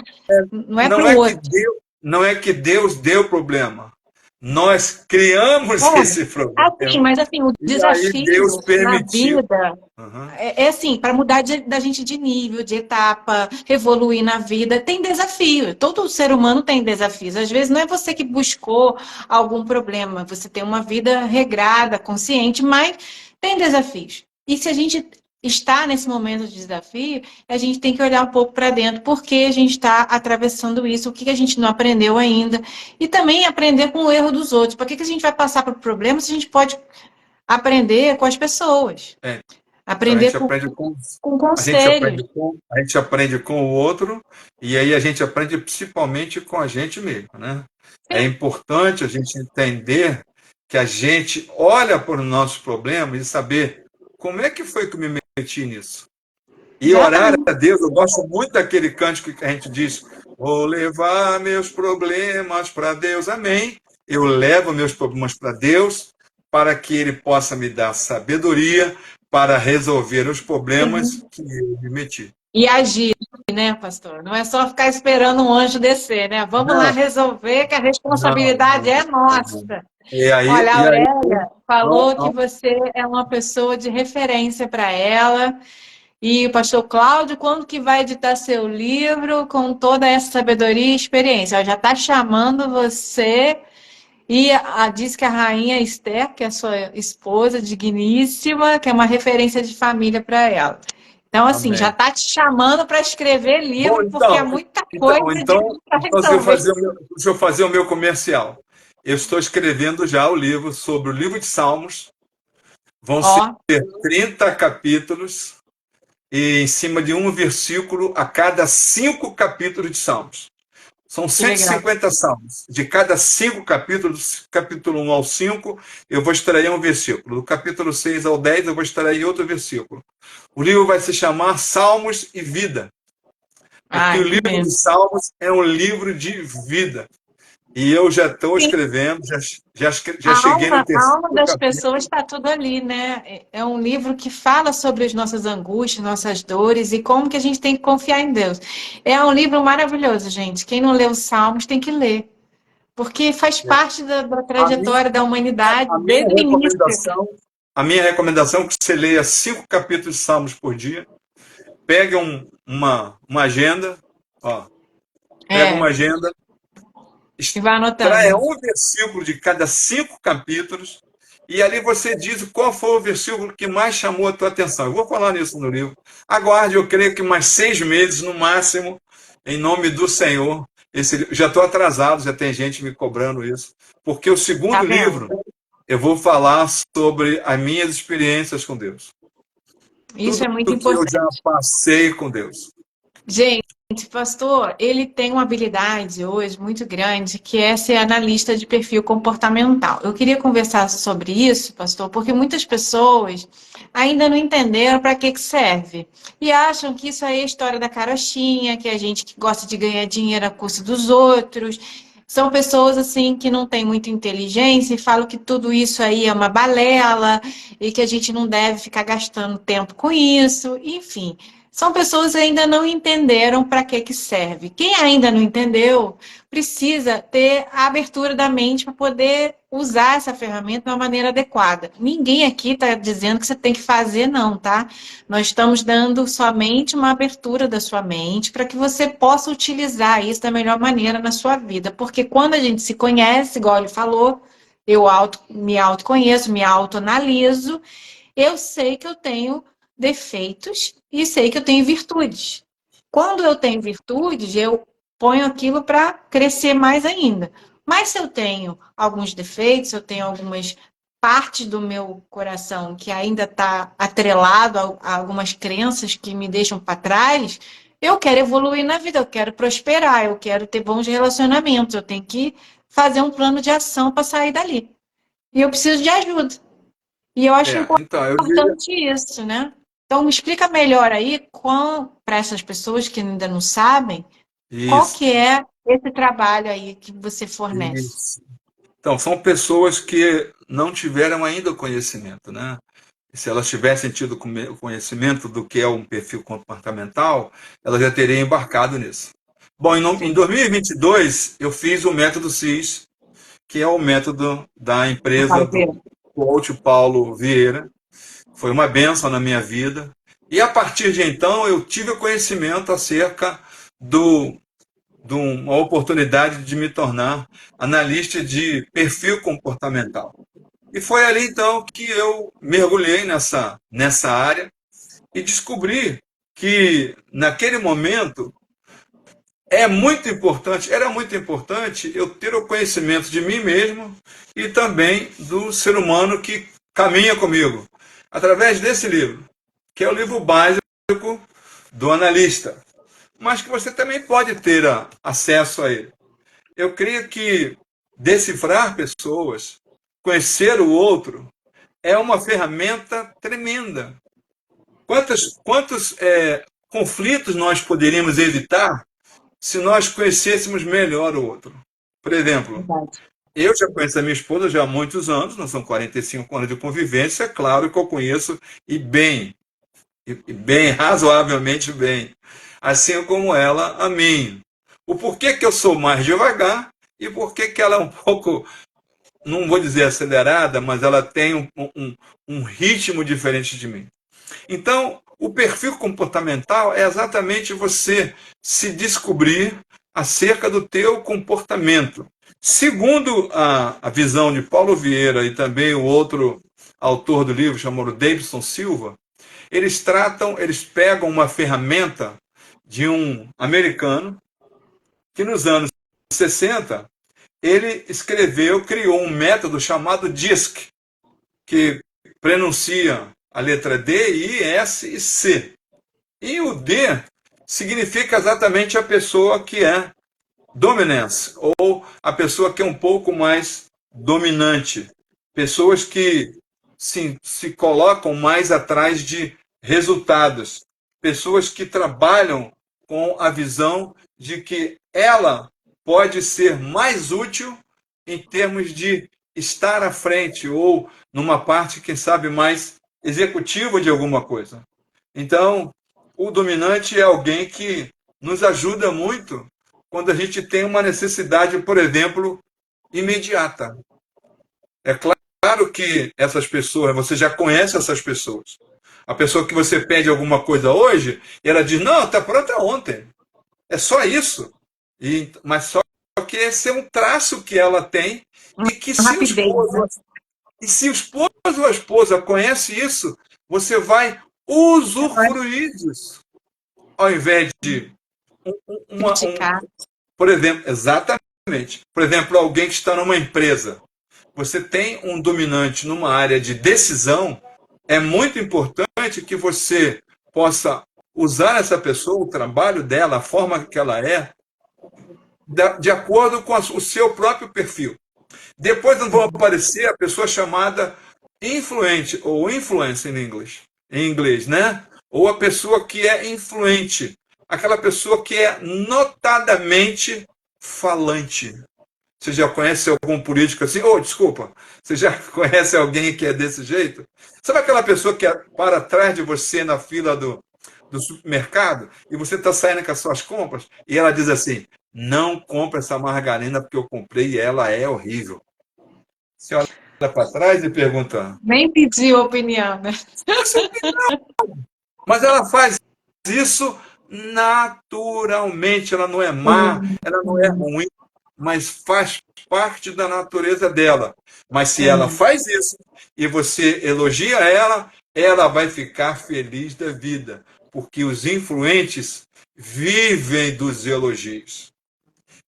para Não o é que outro. Deus, não é que Deus deu problema. Nós criamos esse Assim, problema mas assim, o e aí Deus desafio na permitiu. vida Uhum. é assim, para mudar da gente de nível, de etapa, evoluir na vida, tem desafio. Todo ser humano tem desafios. Às vezes não é você que buscou algum problema, você tem uma vida regrada, consciente, mas tem desafios. E se a gente está nesse momento de desafio, a gente tem que olhar um pouco para dentro, porque a gente está atravessando isso, o que a gente não aprendeu ainda, e também aprender com o erro dos outros. Por que a gente vai passar por problemas se a gente pode aprender com as pessoas? É, a Aprender gente aprende com com a gente conselhos. aprende com o outro e aí a gente aprende principalmente com a gente mesmo, né? É importante a gente entender que a gente olha para os nossos problemas e saber como é que foi que eu me meti nisso. E orar a Exatamente. Deus, eu gosto muito daquele cântico que a gente diz: vou levar meus problemas para Deus, amém. Eu levo meus problemas para Deus para que Ele possa me dar sabedoria para resolver os problemas que eu me meti. E agir, né, pastor? Não é só ficar esperando um anjo descer, né? Vamos lá Não, resolver, que a não, responsabilidade é não. nossa. E aí, Olha, a e aí Aurélia não, falou que não, você é uma pessoa de referência para ela. E o pastor Cláudio, quando que vai editar seu livro com toda essa sabedoria e experiência? Ela já está chamando você e diz que a rainha Esther, que é a sua esposa digníssima, que é uma referência de família para ela. Então, assim, já amém. está te chamando para escrever Bom, livro, porque é então, muita então, coisa então, para então deixa eu resolver. fazer deixa eu fazer o meu comercial. Eu estou escrevendo já o livro sobre o livro de Salmos. Vão ser Ó, 30 capítulos e em cima de um versículo a cada 5 capítulos de Salmos. São que cento e legal. cinquenta salmos. De cada 5 capítulos, capítulo 1 ao 5, eu vou extrair um versículo. Do capítulo 6 ao 10, eu vou extrair outro versículo. O livro vai se chamar Salmos e Vida, porque Ai, o que livro de bem. Salmos é um livro de vida. E eu já estou escrevendo, já cheguei no A alma terceiro das capítulo. pessoas está tudo ali, né? É um livro que fala sobre as nossas angústias, nossas dores e como que a gente tem que confiar em Deus. É um livro maravilhoso, gente. Quem não leu os Salmos tem que ler, porque faz parte da A minha, trajetória da humanidade a minha desde o início. recomendação, a minha recomendação é que você leia 5 capítulos de Salmos por dia. Pegue uma agenda, ó, pega uma É, agenda, e vai extraia anotando. um versículo de cada 5 capítulos e ali você diz qual foi o versículo que mais chamou a tua atenção. Eu vou falar nisso no livro. Aguarde, eu creio que mais 6 meses no máximo, em nome do Senhor, Já estou atrasado, já tem gente me cobrando isso. Porque o segundo livro, eu vou falar sobre as minhas experiências com Deus. Isso é muito Tudo que eu já importante. passei com Deus. Gente, pastor, ele tem uma habilidade hoje muito grande, que é ser analista de perfil comportamental. Eu queria conversar sobre isso, pastor, porque muitas pessoas ainda não entenderam para que serve. E acham que isso aí é a história da carochinha, que é a gente que gosta de ganhar dinheiro à custa dos outros. São pessoas assim que não têm muita inteligência e falam que tudo isso aí é uma balela e que a gente não deve ficar gastando tempo com isso, enfim. São pessoas que ainda não entenderam para que serve. Quem ainda não entendeu precisa ter a abertura da mente para poder usar essa ferramenta de uma maneira adequada. Ninguém aqui está dizendo que você tem que fazer, não, tá? Nós estamos dando somente uma abertura da sua mente para que você possa utilizar isso da melhor maneira na sua vida. Porque quando a gente se conhece, igual ele falou, me autoconheço, me autoanaliso, eu sei que eu tenho defeitos e sei que eu tenho virtudes. Quando eu tenho virtudes, eu ponho aquilo para crescer mais ainda. Mas se eu tenho alguns defeitos, eu tenho algumas partes do meu coração que ainda está atrelado a algumas crenças que me deixam para trás, eu quero evoluir na vida, eu quero prosperar, eu quero ter bons relacionamentos, eu tenho que fazer um plano de ação para sair dali. E eu preciso de ajuda. E eu acho Então, eu diria importante isso, né? Então, me explica melhor aí, para essas pessoas que ainda não sabem, qual isso, que é esse trabalho aí que você fornece? isso. Então, são pessoas que não tiveram ainda o conhecimento, né? Se elas tivessem tido o conhecimento do que é um perfil comportamental, elas já teriam embarcado nisso. Bom, em 2022, eu fiz o método CIS, que é o método da empresa do coach Paulo Vieira. Foi uma bênção na minha vida. E a partir de então, eu tive o conhecimento acerca do, de uma oportunidade de me tornar analista de perfil comportamental. E foi ali então que eu mergulhei nessa área e descobri que naquele momento era muito importante eu ter o conhecimento de mim mesmo e também do ser humano que caminha comigo, através desse livro, que é o livro básico do analista, mas que você também pode ter acesso a ele. Eu creio que decifrar pessoas, conhecer o outro, é uma ferramenta tremenda. Quantos conflitos nós poderíamos evitar se nós conhecêssemos melhor o outro? Por exemplo, Verdade. eu já conheço a minha esposa já há muitos anos, nós são 45 anos de convivência, é claro que eu conheço e bem, razoavelmente bem, assim como ela a mim. O porquê que eu sou mais devagar e porquê que ela é um pouco, não vou dizer acelerada, mas ela tem um ritmo diferente de mim. Então, o perfil comportamental é exatamente você se descobrir acerca do teu comportamento. Segundo a visão de Paulo Vieira e também o outro autor do livro, chamado Davidson Silva, eles pegam uma ferramenta de um americano que nos anos 60 ele criou um método chamado DISC, que pronuncia a letra D, I, S e C. E o D significa exatamente a pessoa que é dominance, ou a pessoa que é um pouco mais dominante. Pessoas que se colocam mais atrás de resultados. Pessoas que trabalham com a visão de que ela pode ser mais útil em termos de estar à frente ou numa parte, quem sabe, mais executiva de alguma coisa. Então, o dominante é alguém que nos ajuda muito quando a gente tem uma necessidade, por exemplo, imediata. É claro que essas pessoas, você já conhece essas pessoas. A pessoa que você pede alguma coisa hoje, e ela diz, não, está pronta ontem. É só isso. Mas só que esse é um traço que ela tem e que Rapidez, né? se o esposo ou a esposa conhece isso, você vai usufruir disso. Ao invés de uma, um, Criticar. Por exemplo, exatamente. Por exemplo, alguém que está numa empresa. Você tem um dominante numa área de decisão, é muito importante que você possa usar essa pessoa, o trabalho dela, a forma que ela é, de acordo com o seu próprio perfil. Depois vão aparecer a pessoa chamada influente, ou influence em inglês, né? Ou a pessoa que é influente, aquela pessoa que é notadamente falante. Você já conhece algum político assim? Oh, desculpa, você já conhece alguém que é desse jeito? Sabe aquela pessoa que é para trás de você na fila do supermercado e você está saindo com as suas compras e ela diz assim: não compre essa margarina porque eu comprei e ela é horrível. Você olha para trás e pergunta: Nem pediu opinião, né? mas ela faz isso naturalmente, ela não é má, Sim, ela não é sim. ruim, mas faz parte da natureza dela. Mas se ela É. faz isso e você elogia ela, ela vai ficar feliz da vida, porque os influentes vivem dos elogios.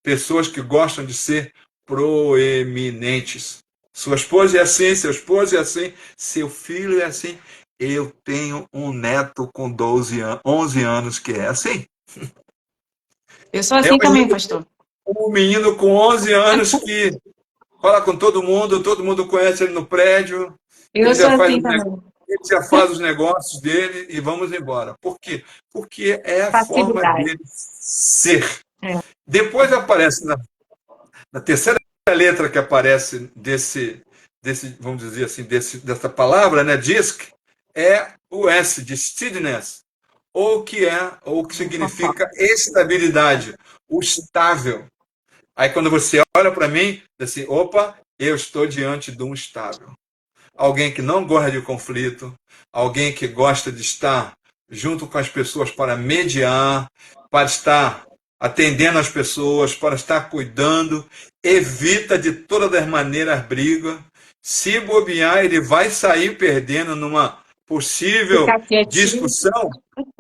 Pessoas que gostam de ser proeminentes. Sua esposa é assim, seu esposo é assim, seu filho é assim. Eu tenho um neto com 11 anos que é assim. Eu sou É assim também, pastor. um menino com 11 anos que fala com todo mundo conhece ele no prédio, Eu ele sou já faz assim os, também. ele já faz os negócios dele e vamos embora. Por quê? Porque é a forma Facilidade. dele ser. É. Depois aparece na terceira letra que aparece vamos dizer assim, dessa palavra, né, disc, é o S de steadiness, ou que significa estabilidade, o estável. Aí quando você olha para mim, diz assim, opa, eu estou diante de um estável. Alguém que não gosta de conflito, alguém que gosta de estar junto com as pessoas para mediar, para estar atendendo as pessoas, para estar cuidando, evita de todas as maneiras briga. Se bobear, ele vai sair perdendo numa possível Ficar quietinho. discussão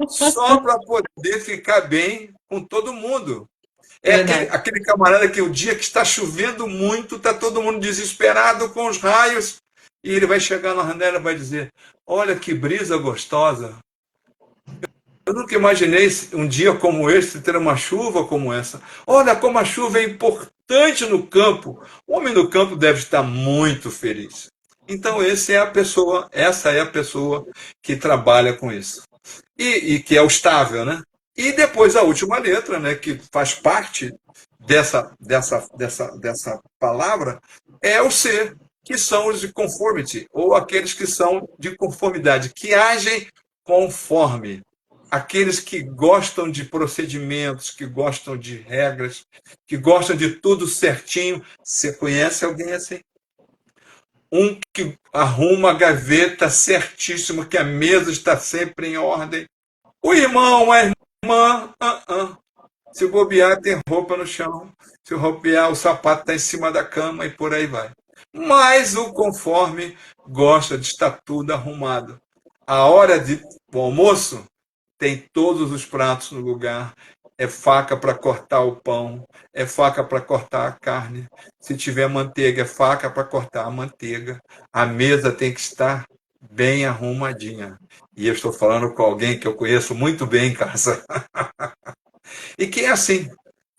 só para poder ficar bem com todo mundo. É Verdade. aquele camarada que o dia que está chovendo muito, está todo mundo desesperado com os raios, e ele vai chegar na janela e vai dizer: olha que brisa gostosa. Eu nunca imaginei um dia como esse ter uma chuva como essa. Olha como a chuva é importante no campo. O homem no campo deve estar muito feliz. Então, essa é a pessoa que trabalha com isso. E que é o estável, né? E depois a última letra, né, que faz parte dessa palavra, é o C, que são os de conformity, ou aqueles que são de conformidade, que agem conforme. Aqueles que gostam de procedimentos, que gostam de regras, que gostam de tudo certinho. Você conhece alguém assim? Um que arruma a gaveta certíssimo, que a mesa está sempre em ordem. O irmão, a irmã, se bobear, tem roupa no chão. Se bobear, o sapato está em cima da cama e por aí vai. Mas o conforme gosta de estar tudo arrumado. A hora do almoço tem todos os pratos no lugar. É faca para cortar o pão, é faca para cortar a carne. Se tiver manteiga, é faca para cortar a manteiga. A mesa tem que estar bem arrumadinha. E eu estou falando com alguém que eu conheço muito bem em casa. E que é assim.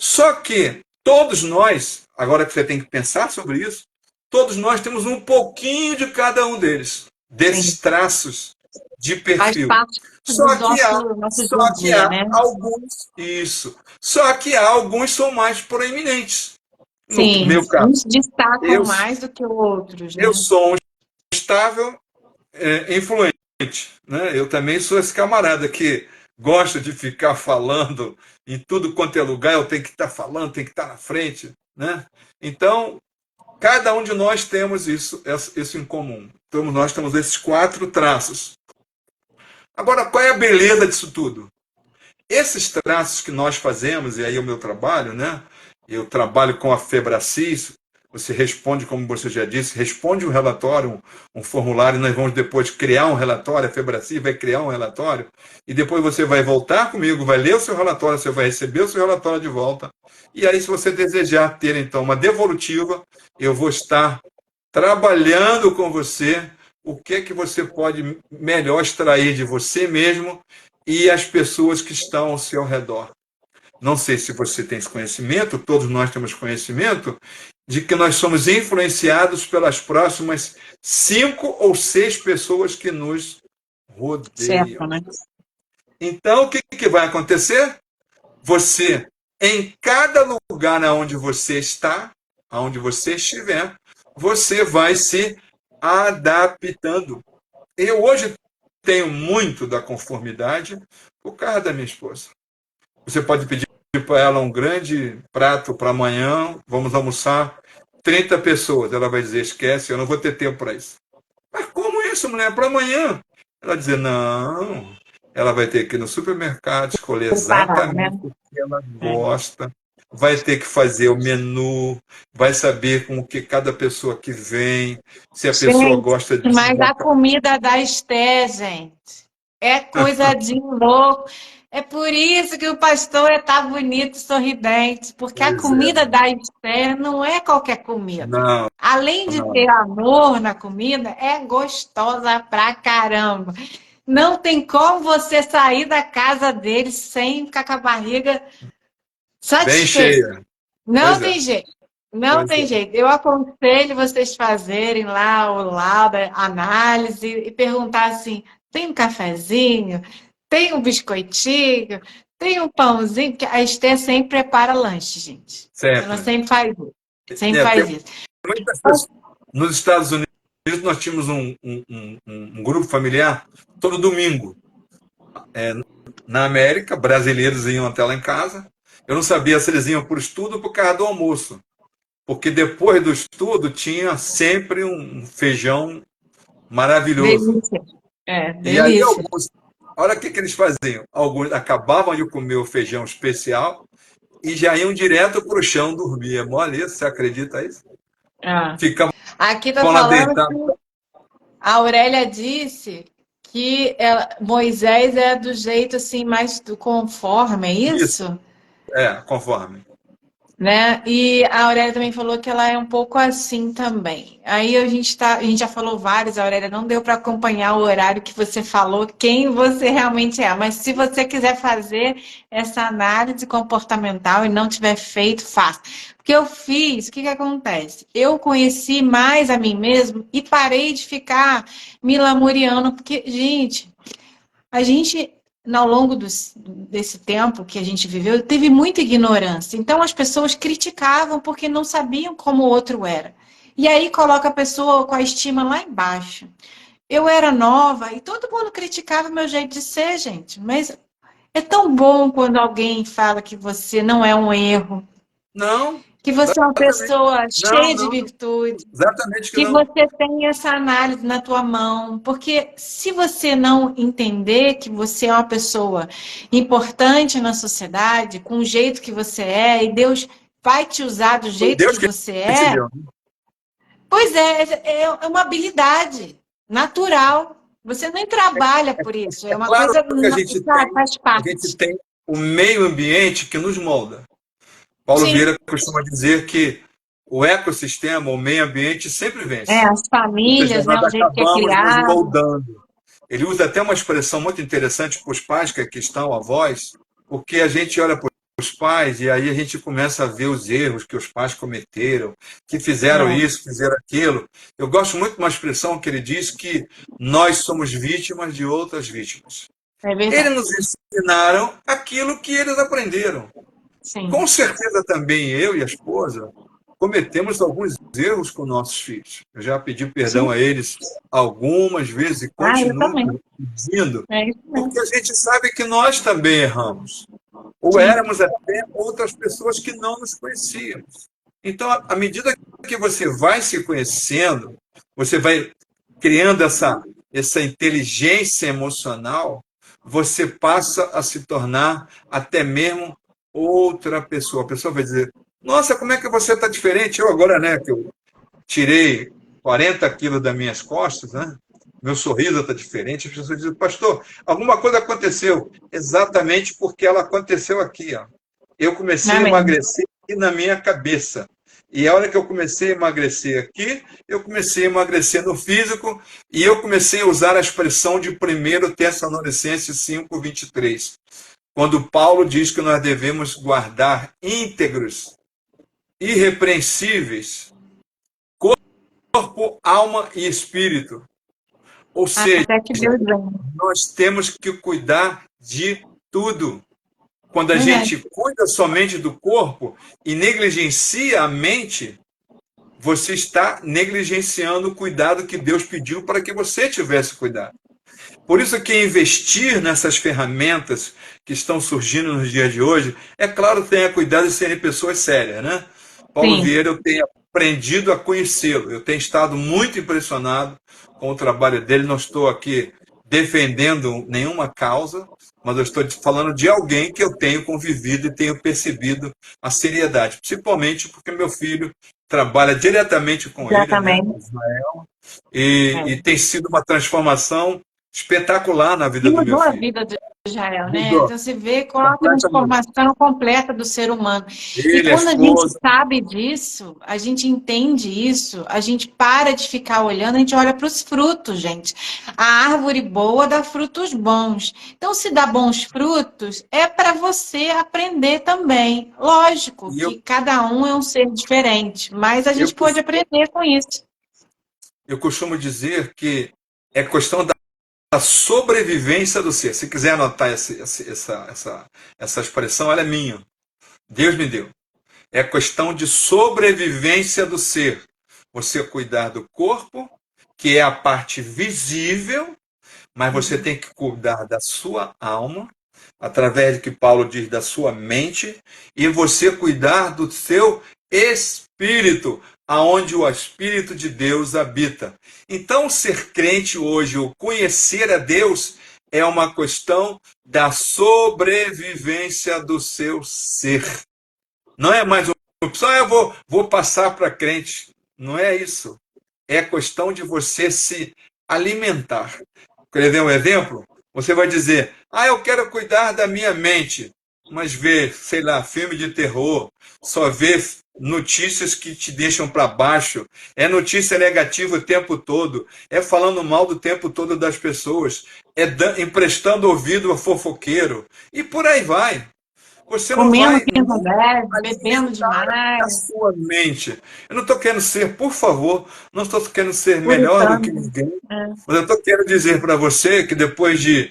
Só que todos nós, agora que você tem que pensar sobre isso, todos nós temos um pouquinho de cada um deles, Sim. desses traços de Faz perfil. parte do nosso dia a Só que dia, há né? alguns, isso. Só que há alguns são mais proeminentes. No Sim. meu Uns caso, destacam eu, mais do que outros, eu né? sou um estável, influente. Né? Eu também sou esse camarada que gosta de ficar falando em tudo quanto é lugar, eu tenho que estar falando, tenho que estar na frente. Né? Então, cada um de nós temos isso em comum. Então, nós temos esses 4 traços. Agora, qual é a beleza disso tudo? Esses traços que nós fazemos, e aí é o meu trabalho, né? Eu trabalho com a Febracis, você responde, como você já disse, responde um relatório, um formulário, nós vamos depois criar um relatório, a Febraci vai criar um relatório, e depois você vai voltar comigo, vai ler o seu relatório, você vai receber o seu relatório de volta, e aí se você desejar ter, então, uma devolutiva, eu vou estar trabalhando com você o que é que você pode melhor extrair de você mesmo e as pessoas que estão ao seu redor. Não sei se você tem esse conhecimento, todos nós temos conhecimento, de que nós somos influenciados pelas próximas 5 ou 6 pessoas que nos Certo, rodeiam. né? Então, o que vai acontecer? Você, em cada lugar onde você está, onde você estiver, você vai se adaptando. Eu hoje tenho muito da conformidade por causa da minha esposa. Você pode pedir para ela um grande prato para amanhã, vamos almoçar 30 pessoas. Ela vai dizer, esquece, eu não vou ter tempo para isso. Mas como isso, mulher? Para amanhã? Ela vai dizer, não. Ela vai ter que ir no supermercado, escolher Preparar, né? exatamente o que ela gosta, vai ter que fazer o menu, vai saber com o que cada pessoa que vem, se a pessoa Gente, gosta de mas a comida da Esté, gente, é coisa de louco. É por isso que o pastor tá bonito, sorridente, porque a Pois é. comida da Esté não é qualquer comida. Não, Além de não. ter amor na comida, é gostosa pra caramba. Não tem como você sair da casa dele sem ficar com a barriga Bem satisfeita. cheia. Não Pois é. tem jeito. Não Pois tem é. jeito. Eu aconselho vocês fazerem lá o laudo, a análise e perguntar assim: tem um cafezinho? Tem um biscoitinho? Tem um pãozinho? Porque a Esther sempre prepara lanche, gente. Ela Sempre. sempre faz isso. Sempre É, tem faz isso. muitas pessoas. Nos Estados Unidos, nós tínhamos um grupo familiar todo domingo. Na América, brasileiros iam até lá em casa. Eu não sabia se eles iam por estudo ou por causa do almoço. Porque depois do estudo tinha sempre um feijão maravilhoso. Delícia. É, E aí, delícia. olha o que eles faziam. Alguns acabavam de comer o feijão especial e já iam direto para o chão dormir. É mole isso? Você acredita nisso? Ah. Ficavam Aqui tá lá falando deitados. que a Aurélia disse que Moisés é do jeito assim mais do conforme, é Isso, isso? conforme. Né? E a Aurélia também falou que ela é um pouco assim também. Aí a gente já falou vários, Aurélia, não deu para acompanhar o horário que você falou, quem você realmente é. Mas se você quiser fazer essa análise comportamental e não tiver feito, faça. Porque eu fiz, o que que acontece? Eu conheci mais a mim mesmo e parei de ficar me lamuriando, porque, gente, a gente, ao longo desse tempo que a gente viveu, teve muita ignorância. Então, as pessoas criticavam porque não sabiam como o outro era. E aí coloca a pessoa com a estima lá embaixo. Eu era nova e todo mundo criticava o meu jeito de ser, gente. Mas é tão bom quando alguém fala que você não é um erro, Não, que você é uma exatamente. pessoa Não, cheia de não, não. virtude, Exatamente que que não. você tenha essa análise na tua mão, porque se você não entender que você é uma pessoa importante na sociedade, com o jeito que você é, e Deus vai te usar do Foi jeito que Deus que você te é, deu. pois é uma habilidade natural. Você nem trabalha por isso, é uma Claro coisa, que sabe, faz a gente parte. tem o meio ambiente que nos molda. Paulo Sim, Vieira costuma dizer que o ecossistema, o meio ambiente, sempre vence. as Ou seja, famílias, né, nós o jeito que é acabamos nos criado. moldando. Ele usa até uma expressão muito interessante para os pais, que aqui estão, avós, porque a gente olha para os pais e aí a gente começa a ver os erros que os pais cometeram, que fizeram É, isso, fizeram aquilo. Eu gosto muito de uma expressão que ele diz que nós somos vítimas de outras vítimas. é Eles verdade. nos ensinaram aquilo que eles aprenderam. Sim. Com certeza também eu e a esposa cometemos alguns erros com nossos filhos. Eu já pedi Sim. perdão a eles algumas vezes e Ah, eu continuo também. pedindo, É isso porque a mesmo. gente sabe que nós também erramos. Ou Sim. éramos até outras pessoas que não nos conhecíamos. Então, à medida que você vai se conhecendo, você vai criando essa inteligência emocional, você passa a se tornar até mesmo outra pessoa. A pessoa vai dizer: Nossa, como é que você está diferente? Eu agora, né, que eu tirei 40 quilos das minhas costas, né? Meu sorriso está diferente. As pessoas dizem, pastor, alguma coisa aconteceu. Exatamente porque ela aconteceu aqui. Ó. Eu comecei a Amém. emagrecer aqui na minha cabeça. E a hora que eu comecei a emagrecer aqui, eu comecei a emagrecer no físico e eu comecei a usar a expressão de 1 Tessalonicenses 5:23, quando Paulo diz que nós devemos guardar íntegros, irrepreensíveis, corpo, alma e espírito. Ou seja, Até que Deus venha. nós temos que cuidar de tudo. Quando a Verdade. gente cuida somente do corpo e negligencia a mente, você está negligenciando o cuidado que Deus pediu para que você tivesse cuidado. Por isso que investir nessas ferramentas que estão surgindo nos dias de hoje, é claro, tenha cuidado de serem pessoas sérias, né? Paulo Sim. Vieira, eu tenho aprendido a conhecê-lo. Eu tenho estado muito impressionado com o trabalho dele. Não estou aqui defendendo nenhuma causa, mas eu estou falando de alguém que eu tenho convivido e tenho percebido a seriedade, principalmente porque meu filho trabalha diretamente com ele, né? Exatamente. E É. tem sido uma transformação espetacular na E vida do meu mudou a filho. vida de Israel, né? Mudou Então você vê qual a completamente. transformação completa do ser humano. E Ele, a quando a gente esposa, sabe disso, a gente entende isso, a gente para de ficar olhando, a gente olha para os frutos, gente. A árvore boa dá frutos bons. Então, se dá bons frutos, é para você aprender também. Lógico e eu, que cada um é um ser diferente, mas a eu, gente pode aprender com isso. eu costumo dizer que é questão da sobrevivência do ser. Se quiser anotar essa expressão, ela é minha. Deus me deu. É questão de sobrevivência do ser. Você cuidar do corpo, que é a parte visível, mas você tem que cuidar da sua alma, através do que Paulo diz da sua mente, e você cuidar do seu espírito, aonde o Espírito de Deus habita. Então, ser crente hoje, o conhecer a Deus, é uma questão da sobrevivência do seu ser. Não é mais uma opção, eu vou passar para crente. Não é isso. É questão de você se alimentar. Quer ver um exemplo? Você vai dizer, eu quero cuidar da minha mente, mas vê, sei lá, filme de terror, só vê notícias que te deixam para baixo, é notícia negativa o tempo todo, é falando mal do tempo todo das pessoas, é emprestando ouvido a fofoqueiro, e por aí vai. Você não Comendo vai que não deve, bebendo alimentar a demais, sua mente. Eu não estou querendo ser, por favor, não estou querendo ser melhor do que puritano. ninguém, É. mas eu estou querendo dizer para você que depois de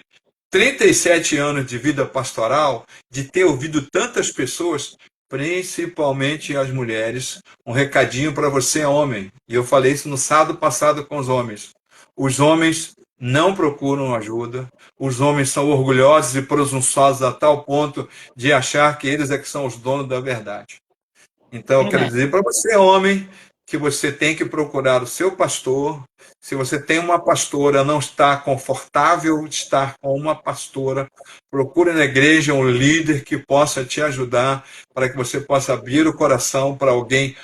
37 anos de vida pastoral, de ter ouvido tantas pessoas, principalmente as mulheres, um recadinho para você, homem. E eu falei isso no sábado passado com os homens. Os homens não procuram ajuda, os homens são orgulhosos e presunçosos a tal ponto de achar que eles é que são os donos da verdade. Então, eu quero Verdade. dizer para você, homem, que você tem que procurar o seu pastor. Se você tem uma pastora, não está confortável de estar com uma pastora, procure na igreja um líder que possa te ajudar para que você possa abrir o coração para alguém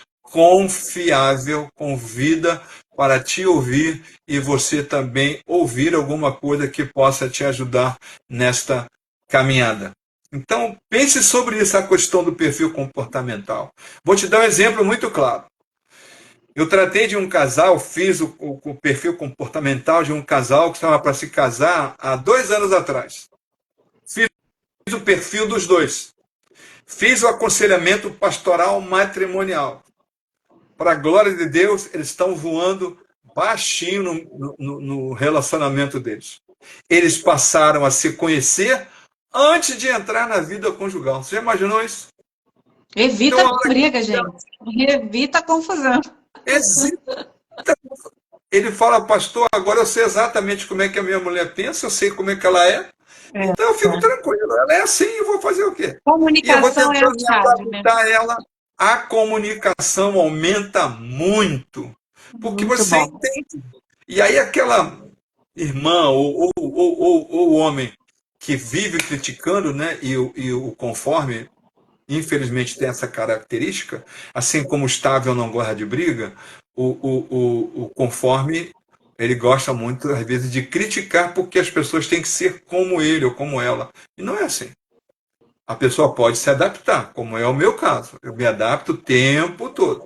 confiável, com vida, para te ouvir e você também ouvir alguma coisa que possa te ajudar nesta caminhada. Então, pense sobre isso, a questão do perfil comportamental. Vou te dar um exemplo muito claro. Eu tratei de um casal, fiz o perfil comportamental de um casal que estava para se casar há 2 anos atrás. Fiz o perfil dos dois. Fiz o aconselhamento pastoral matrimonial. Para a glória de Deus, eles estão voando baixinho no relacionamento deles. Eles passaram a se conhecer antes de entrar na vida conjugal. Você já imaginou isso? Evita Então, a briga, gente. Evita a confusão. existe. Ele fala, pastor, agora eu sei exatamente como é que a minha mulher pensa, eu sei como é que ela é, É. então eu fico tranquilo. Ela é assim, eu vou fazer o quê? E eu vou Comunicação é a tentar me chave, né? adaptar a ela. A comunicação aumenta muito, porque Muito você bom. entende. E aí aquela irmã ou o homem que vive criticando, né, e o conforme infelizmente tem essa característica, assim como o estável não gosta de briga, o conforme ele gosta muito, às vezes, de criticar porque as pessoas têm que ser como ele ou como ela. E não é assim. A pessoa pode se adaptar, como é o meu caso. Eu me adapto o tempo todo,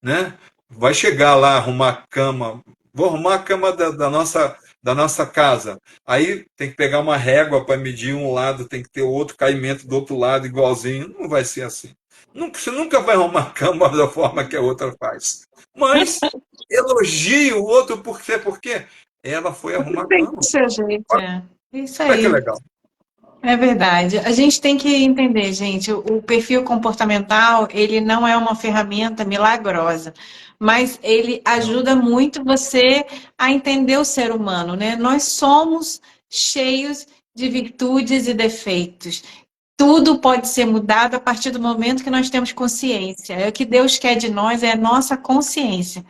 né? Vai chegar lá, arrumar a cama, vou arrumar a cama da nossa casa. Aí tem que pegar uma régua para medir um lado, tem que ter outro caimento do outro lado igualzinho. Não vai ser assim. Você nunca vai arrumar a cama da forma que a outra faz. Mas elogie o outro porque ela foi arrumar a Tem cama. do seu jeito, é. Isso Olha que aí. legal. É verdade. A gente tem que entender, gente, o perfil comportamental, ele não é uma ferramenta milagrosa, mas ele Não. ajuda muito você a entender o ser humano, né? Nós somos cheios de virtudes e defeitos. Tudo pode ser mudado a partir do momento que nós temos consciência. É o que Deus quer de nós, é a nossa consciência.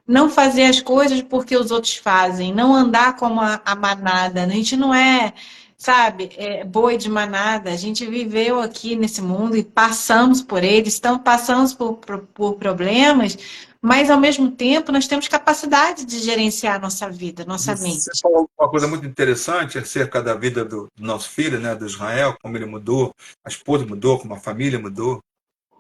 Não fazer as coisas porque os outros fazem, não andar como a manada. A gente não é, sabe, boi de manada. A gente viveu aqui nesse mundo e passamos por eles, passamos por problemas, mas ao mesmo tempo nós temos capacidade de gerenciar a nossa vida, nossa Você mente. falou uma coisa muito interessante acerca da vida do nosso filho, né, do Israel, como ele mudou, a esposa mudou, como a família mudou.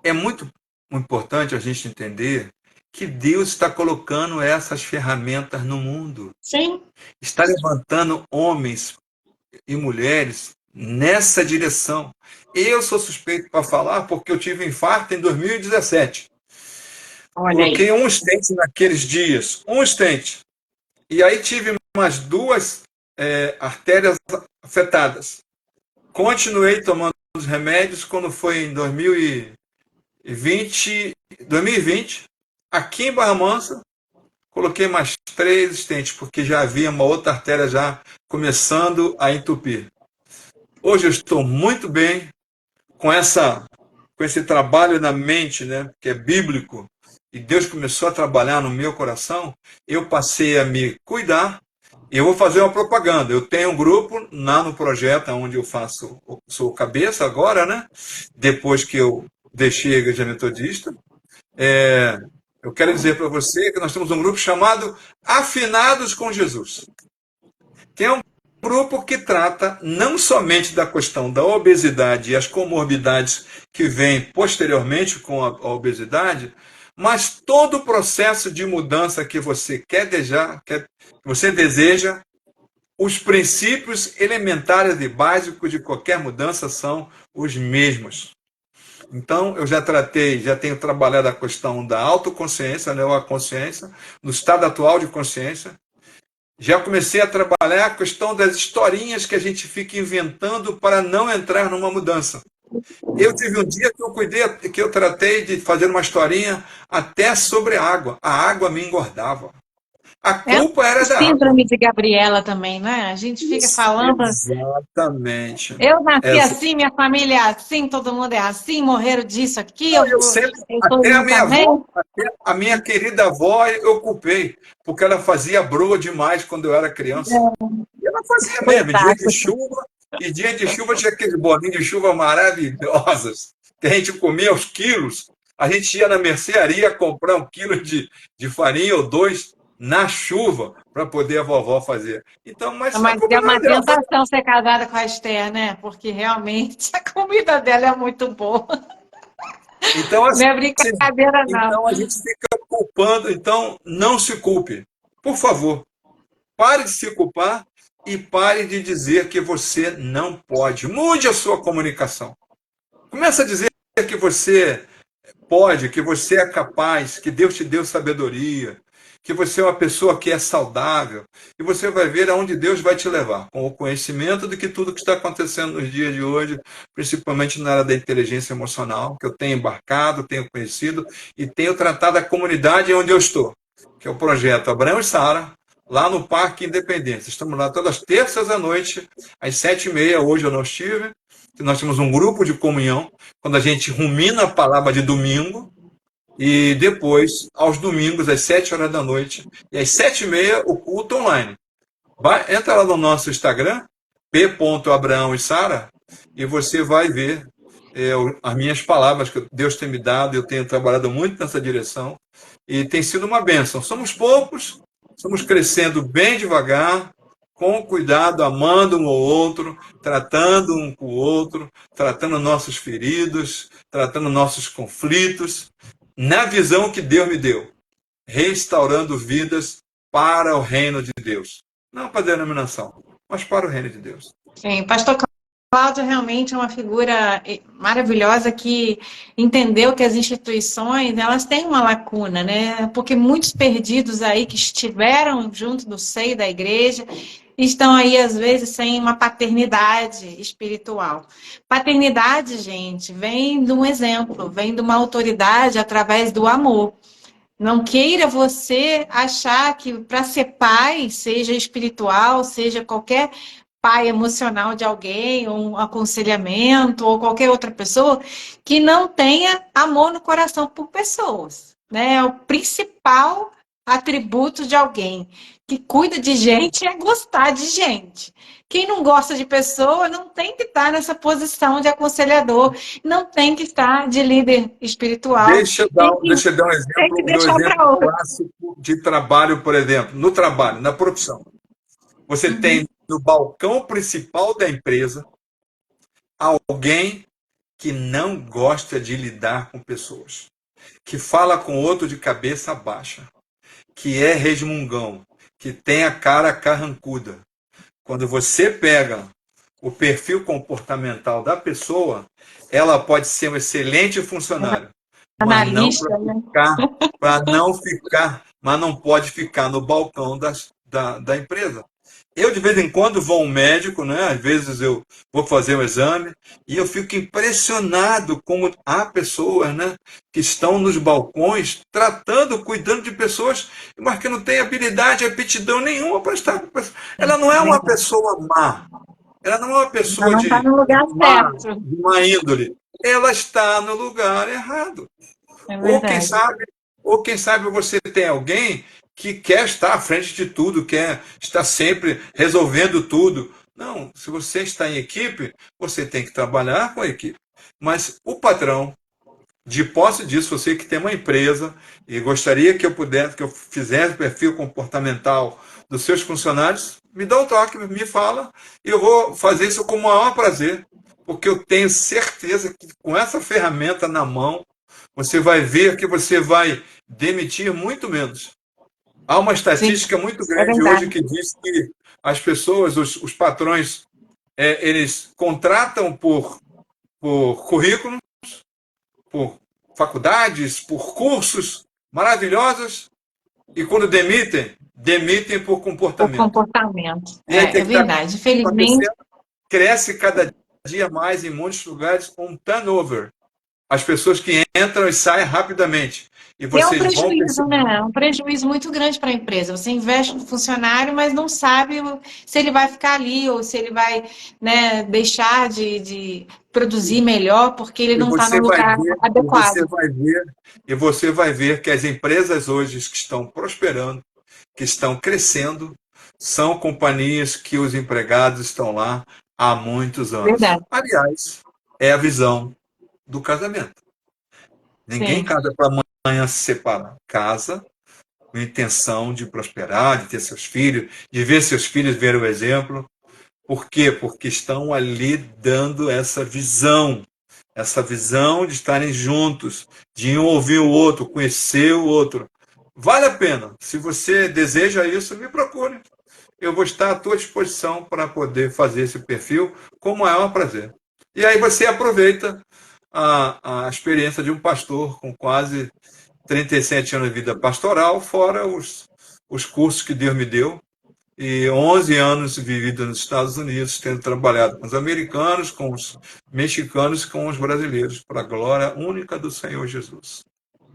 É muito importante a gente entender que Deus está colocando essas ferramentas no mundo, Sim, está levantando homens e mulheres nessa direção. Eu sou suspeito para falar porque eu tive um infarto em 2017. olha Coloquei aí. um stent naqueles dias, um stent. E aí tive umas duas artérias afetadas. Continuei tomando os remédios quando foi em 2020, aqui em Barra Mansa, coloquei mais 3 estentes, porque já havia uma outra artéria já começando a entupir. Hoje eu estou muito bem com esse trabalho na mente, né, que é bíblico, e Deus começou a trabalhar no meu coração, eu passei a me cuidar. E eu vou fazer uma propaganda. Eu tenho um grupo lá no projeto onde eu sou cabeça agora, né? Depois que eu deixei a Igreja Metodista. É, eu quero dizer para você que nós temos um grupo chamado Afinados com Jesus, que é um grupo que trata não somente da questão da obesidade e as comorbidades que vêm posteriormente com a obesidade, mas todo o processo de mudança que você que você deseja. Os princípios elementares e básicos de qualquer mudança são os mesmos. Então, eu já tenho trabalhado a questão da autoconsciência, né, ou a consciência, no estado atual de consciência. Já comecei a trabalhar a questão das historinhas que a gente fica inventando para não entrar numa mudança. Eu tive um dia que eu tratei de fazer uma historinha até sobre a água. A água me engordava. A É culpa o era da água. síndrome de Gabriela também, né? A gente fica Isso, falando. exatamente. Eu nasci Essa, assim, minha família é assim, todo mundo é assim, morreram disso aqui, eu eu vou, sempre, eu tô até a indo minha avó, também. até a minha querida avó, eu culpei, porque ela fazia broa demais quando eu era criança. E ela fazia mesmo, Coitado. e dia de chuva tinha aqueles bolinhos de chuva maravilhosos, que a gente comia aos quilos. A gente ia na mercearia comprar 1 quilo de farinha ou 2 na chuva para poder a vovó fazer. Então, mas a Mas culpa é não uma era dela, foi. tentação ser casada com a Esther, né? Porque realmente a comida dela é muito boa. Então, Não assim, é brincadeira, não. então a gente fica culpando. Então, não se culpe. Por favor, pare de se culpar e pare de dizer que você não pode. Mude a sua comunicação. Comece a dizer que você pode, que você é capaz, que Deus te deu sabedoria, que você é uma pessoa que é saudável, e você vai ver aonde Deus vai te levar, com o conhecimento de que tudo que está acontecendo nos dias de hoje, principalmente na área da inteligência emocional, que eu tenho embarcado, tenho conhecido e tenho tratado a comunidade onde eu estou, que é o projeto Abraão e Sara, lá no Parque Independência. Estamos lá todas as terças à noite, às 7h30, hoje eu não estive, nós temos um grupo de comunhão, quando a gente rumina a palavra de domingo, e depois, aos domingos, às 7 horas da noite, e às 7h30, o culto online. Entra lá no nosso Instagram, p.abraão e Sara, e você vai ver as minhas palavras que Deus tem me dado, eu tenho trabalhado muito nessa direção e tem sido uma bênção. Somos poucos, estamos crescendo bem devagar, com cuidado, amando um ao outro, tratando um com o outro, tratando nossos feridos, tratando nossos conflitos, na visão que Deus me deu, restaurando vidas para o reino de Deus. Não para a denominação, mas para o reino de Deus. Sim, pastor Cláudio realmente é uma figura maravilhosa que entendeu que as instituições elas têm uma lacuna, né? Porque muitos perdidos aí que estiveram junto do seio da igreja estão aí às vezes sem uma paternidade espiritual. Paternidade, gente, vem de um exemplo, vem de uma autoridade através do amor. Não queira você achar que para ser pai, seja espiritual, seja qualquer pai emocional de alguém, ou um aconselhamento, ou qualquer outra pessoa, que não tenha amor no coração por pessoas. Né? É o principal atributo de alguém que cuida de gente é gostar de gente. Quem não gosta de pessoa não tem que estar nessa posição de aconselhador, não tem que estar de líder espiritual. Deixa eu dar um exemplo clássico de trabalho, por exemplo. No trabalho, na profissão. Você tem no balcão principal da empresa alguém que não gosta de lidar com pessoas, que fala com outro de cabeça baixa, que é resmungão, que tem a cara carrancuda. Quando você pega o perfil comportamental da pessoa, ela pode ser um excelente funcionário, mas não pode ficar no balcão da empresa. Eu, de vez em quando, vou a um médico, né? Às vezes eu vou fazer um exame, e eu fico impressionado como há pessoas, né, que estão nos balcões tratando, cuidando de pessoas, mas que não têm habilidade, aptidão nenhuma para estar com pessoas. Ela não é uma pessoa má, ela não é uma pessoa de má índole, ela está no lugar errado. Ou quem sabe você tem alguém que quer estar à frente de tudo, quer estar sempre resolvendo tudo. Não, se você está em equipe, você tem que trabalhar com a equipe. Mas o patrão, de posse disso, você que tem uma empresa e gostaria que eu fizesse o perfil comportamental dos seus funcionários, me dá um toque, me fala, e eu vou fazer isso com o maior prazer, porque eu tenho certeza que com essa ferramenta na mão, você vai ver que você vai demitir muito menos. Há uma estatística muito grande hoje que diz que as pessoas, os patrões, eles contratam por currículos, por faculdades, por cursos maravilhosos, e quando demitem por comportamento. Por comportamento. É verdade. Infelizmente. Cresce cada dia mais em muitos lugares um turnover. As pessoas que entram e saem rapidamente. E vocês é um prejuízo, né? É um prejuízo muito grande para a empresa. Você investe no funcionário, mas não sabe se ele vai ficar ali ou se ele vai, né, deixar de produzir melhor porque ele não está no lugar adequado. E você vai ver que as empresas hoje que estão prosperando, que estão crescendo, são companhias que os empregados estão lá há muitos anos. Verdade. Aliás, é a visão do casamento. Ninguém casa para amanhã se separar. Casa com a intenção de prosperar, de ter seus filhos, de ver seus filhos ver o exemplo. Por quê? Porque estão ali dando essa visão de estarem juntos, de um ouvir o outro, conhecer o outro. Vale a pena. Se você deseja isso, me procure. Eu vou estar à tua disposição para poder fazer esse perfil com o maior prazer. E aí você aproveita a experiência de um pastor com quase 37 anos de vida pastoral, fora os cursos que Deus me deu, e 11 anos vivido nos Estados Unidos, tendo trabalhado com os americanos, com os mexicanos e com os brasileiros, para a glória única do Senhor Jesus.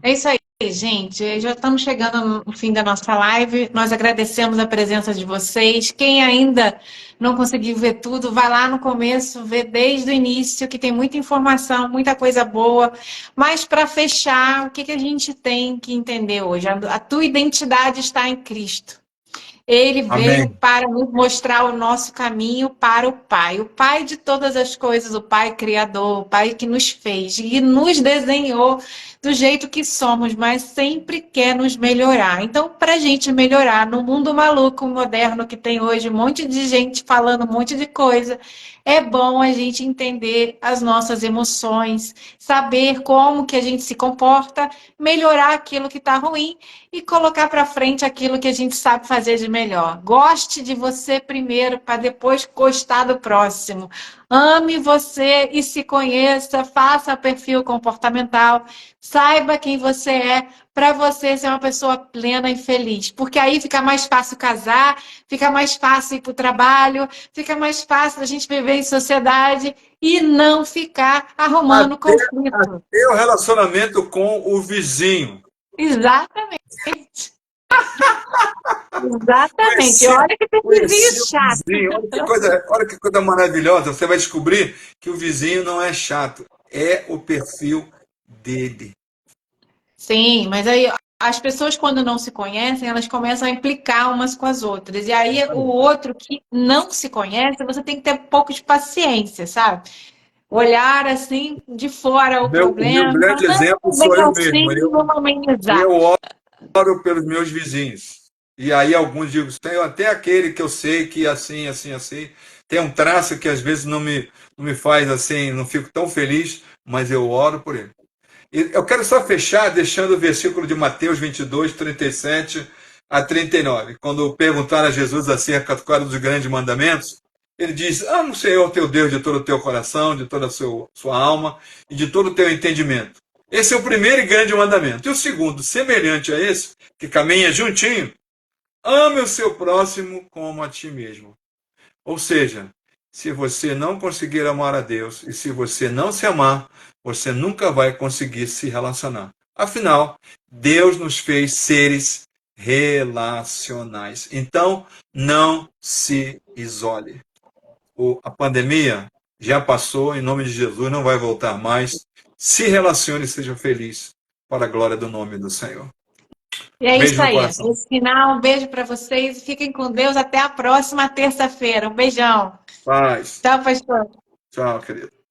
É isso aí, gente. Já estamos chegando no fim da nossa live. Nós agradecemos a presença de vocês. Quem ainda não conseguiu ver tudo, vai lá no começo, vê desde o início, que tem muita informação, muita coisa boa. Mas para fechar, o que a gente tem que entender hoje? A tua identidade está em Cristo. Ele veio Amém. para nos mostrar o nosso caminho para o Pai de todas as coisas, o Pai Criador, o Pai que nos fez e nos desenhou do jeito que somos, mas sempre quer nos melhorar. Então, para a gente melhorar no mundo maluco, moderno que tem hoje, um monte de gente falando um monte de coisa, é bom a gente entender as nossas emoções, saber como que a gente se comporta, melhorar aquilo que está ruim e colocar para frente aquilo que a gente sabe fazer de melhor. Goste de você primeiro, para depois gostar do próximo. Ame você e se conheça, faça perfil comportamental, saiba quem você é, para você ser uma pessoa plena e feliz. Porque aí fica mais fácil casar, fica mais fácil ir para o trabalho, fica mais fácil a gente viver em sociedade e não ficar arrumando Até, conflito. até o relacionamento com o vizinho. Exatamente. Exatamente. Conheci, Olha que tem vizinho conheci o chato. vizinho. Olha que coisa maravilhosa. Você vai descobrir que o vizinho não é chato. É o perfil dele. Sim, mas aí as pessoas, quando não se conhecem, elas começam a implicar umas com as outras. E aí o outro que não se conhece, você tem que ter um pouco de paciência, sabe? Olhar assim de fora o O meu problema, grande falar, exemplo não, bem sou eu mesmo. assim, vamos amenizar. Eu oro pelos meus vizinhos. E aí alguns dizem, tem até aquele que eu sei que assim, assim, assim, tem um traço que às vezes não me faz assim, não fico tão feliz, mas eu oro por ele. E eu quero só fechar deixando o versículo de Mateus 22, 37 a 39. Quando perguntaram a Jesus acerca dos grandes mandamentos, ele diz: ama o Senhor teu Deus de todo o teu coração, de toda a sua alma e de todo o teu entendimento. Esse é o primeiro e grande mandamento. E o segundo, semelhante a esse, que caminha juntinho, ame o seu próximo como a ti mesmo. Ou seja, se você não conseguir amar a Deus e se você não se amar, você nunca vai conseguir se relacionar. Afinal, Deus nos fez seres relacionais. Então, não se isole. A pandemia já passou, em nome de Jesus, não vai voltar mais. Se relacione e seja feliz, para a glória do nome do Senhor. E é isso Beijo no aí. coração. Esse final, um beijo para vocês e fiquem com Deus até a próxima terça-feira. Um beijão. Paz. Tchau, pastor. Tchau, querido.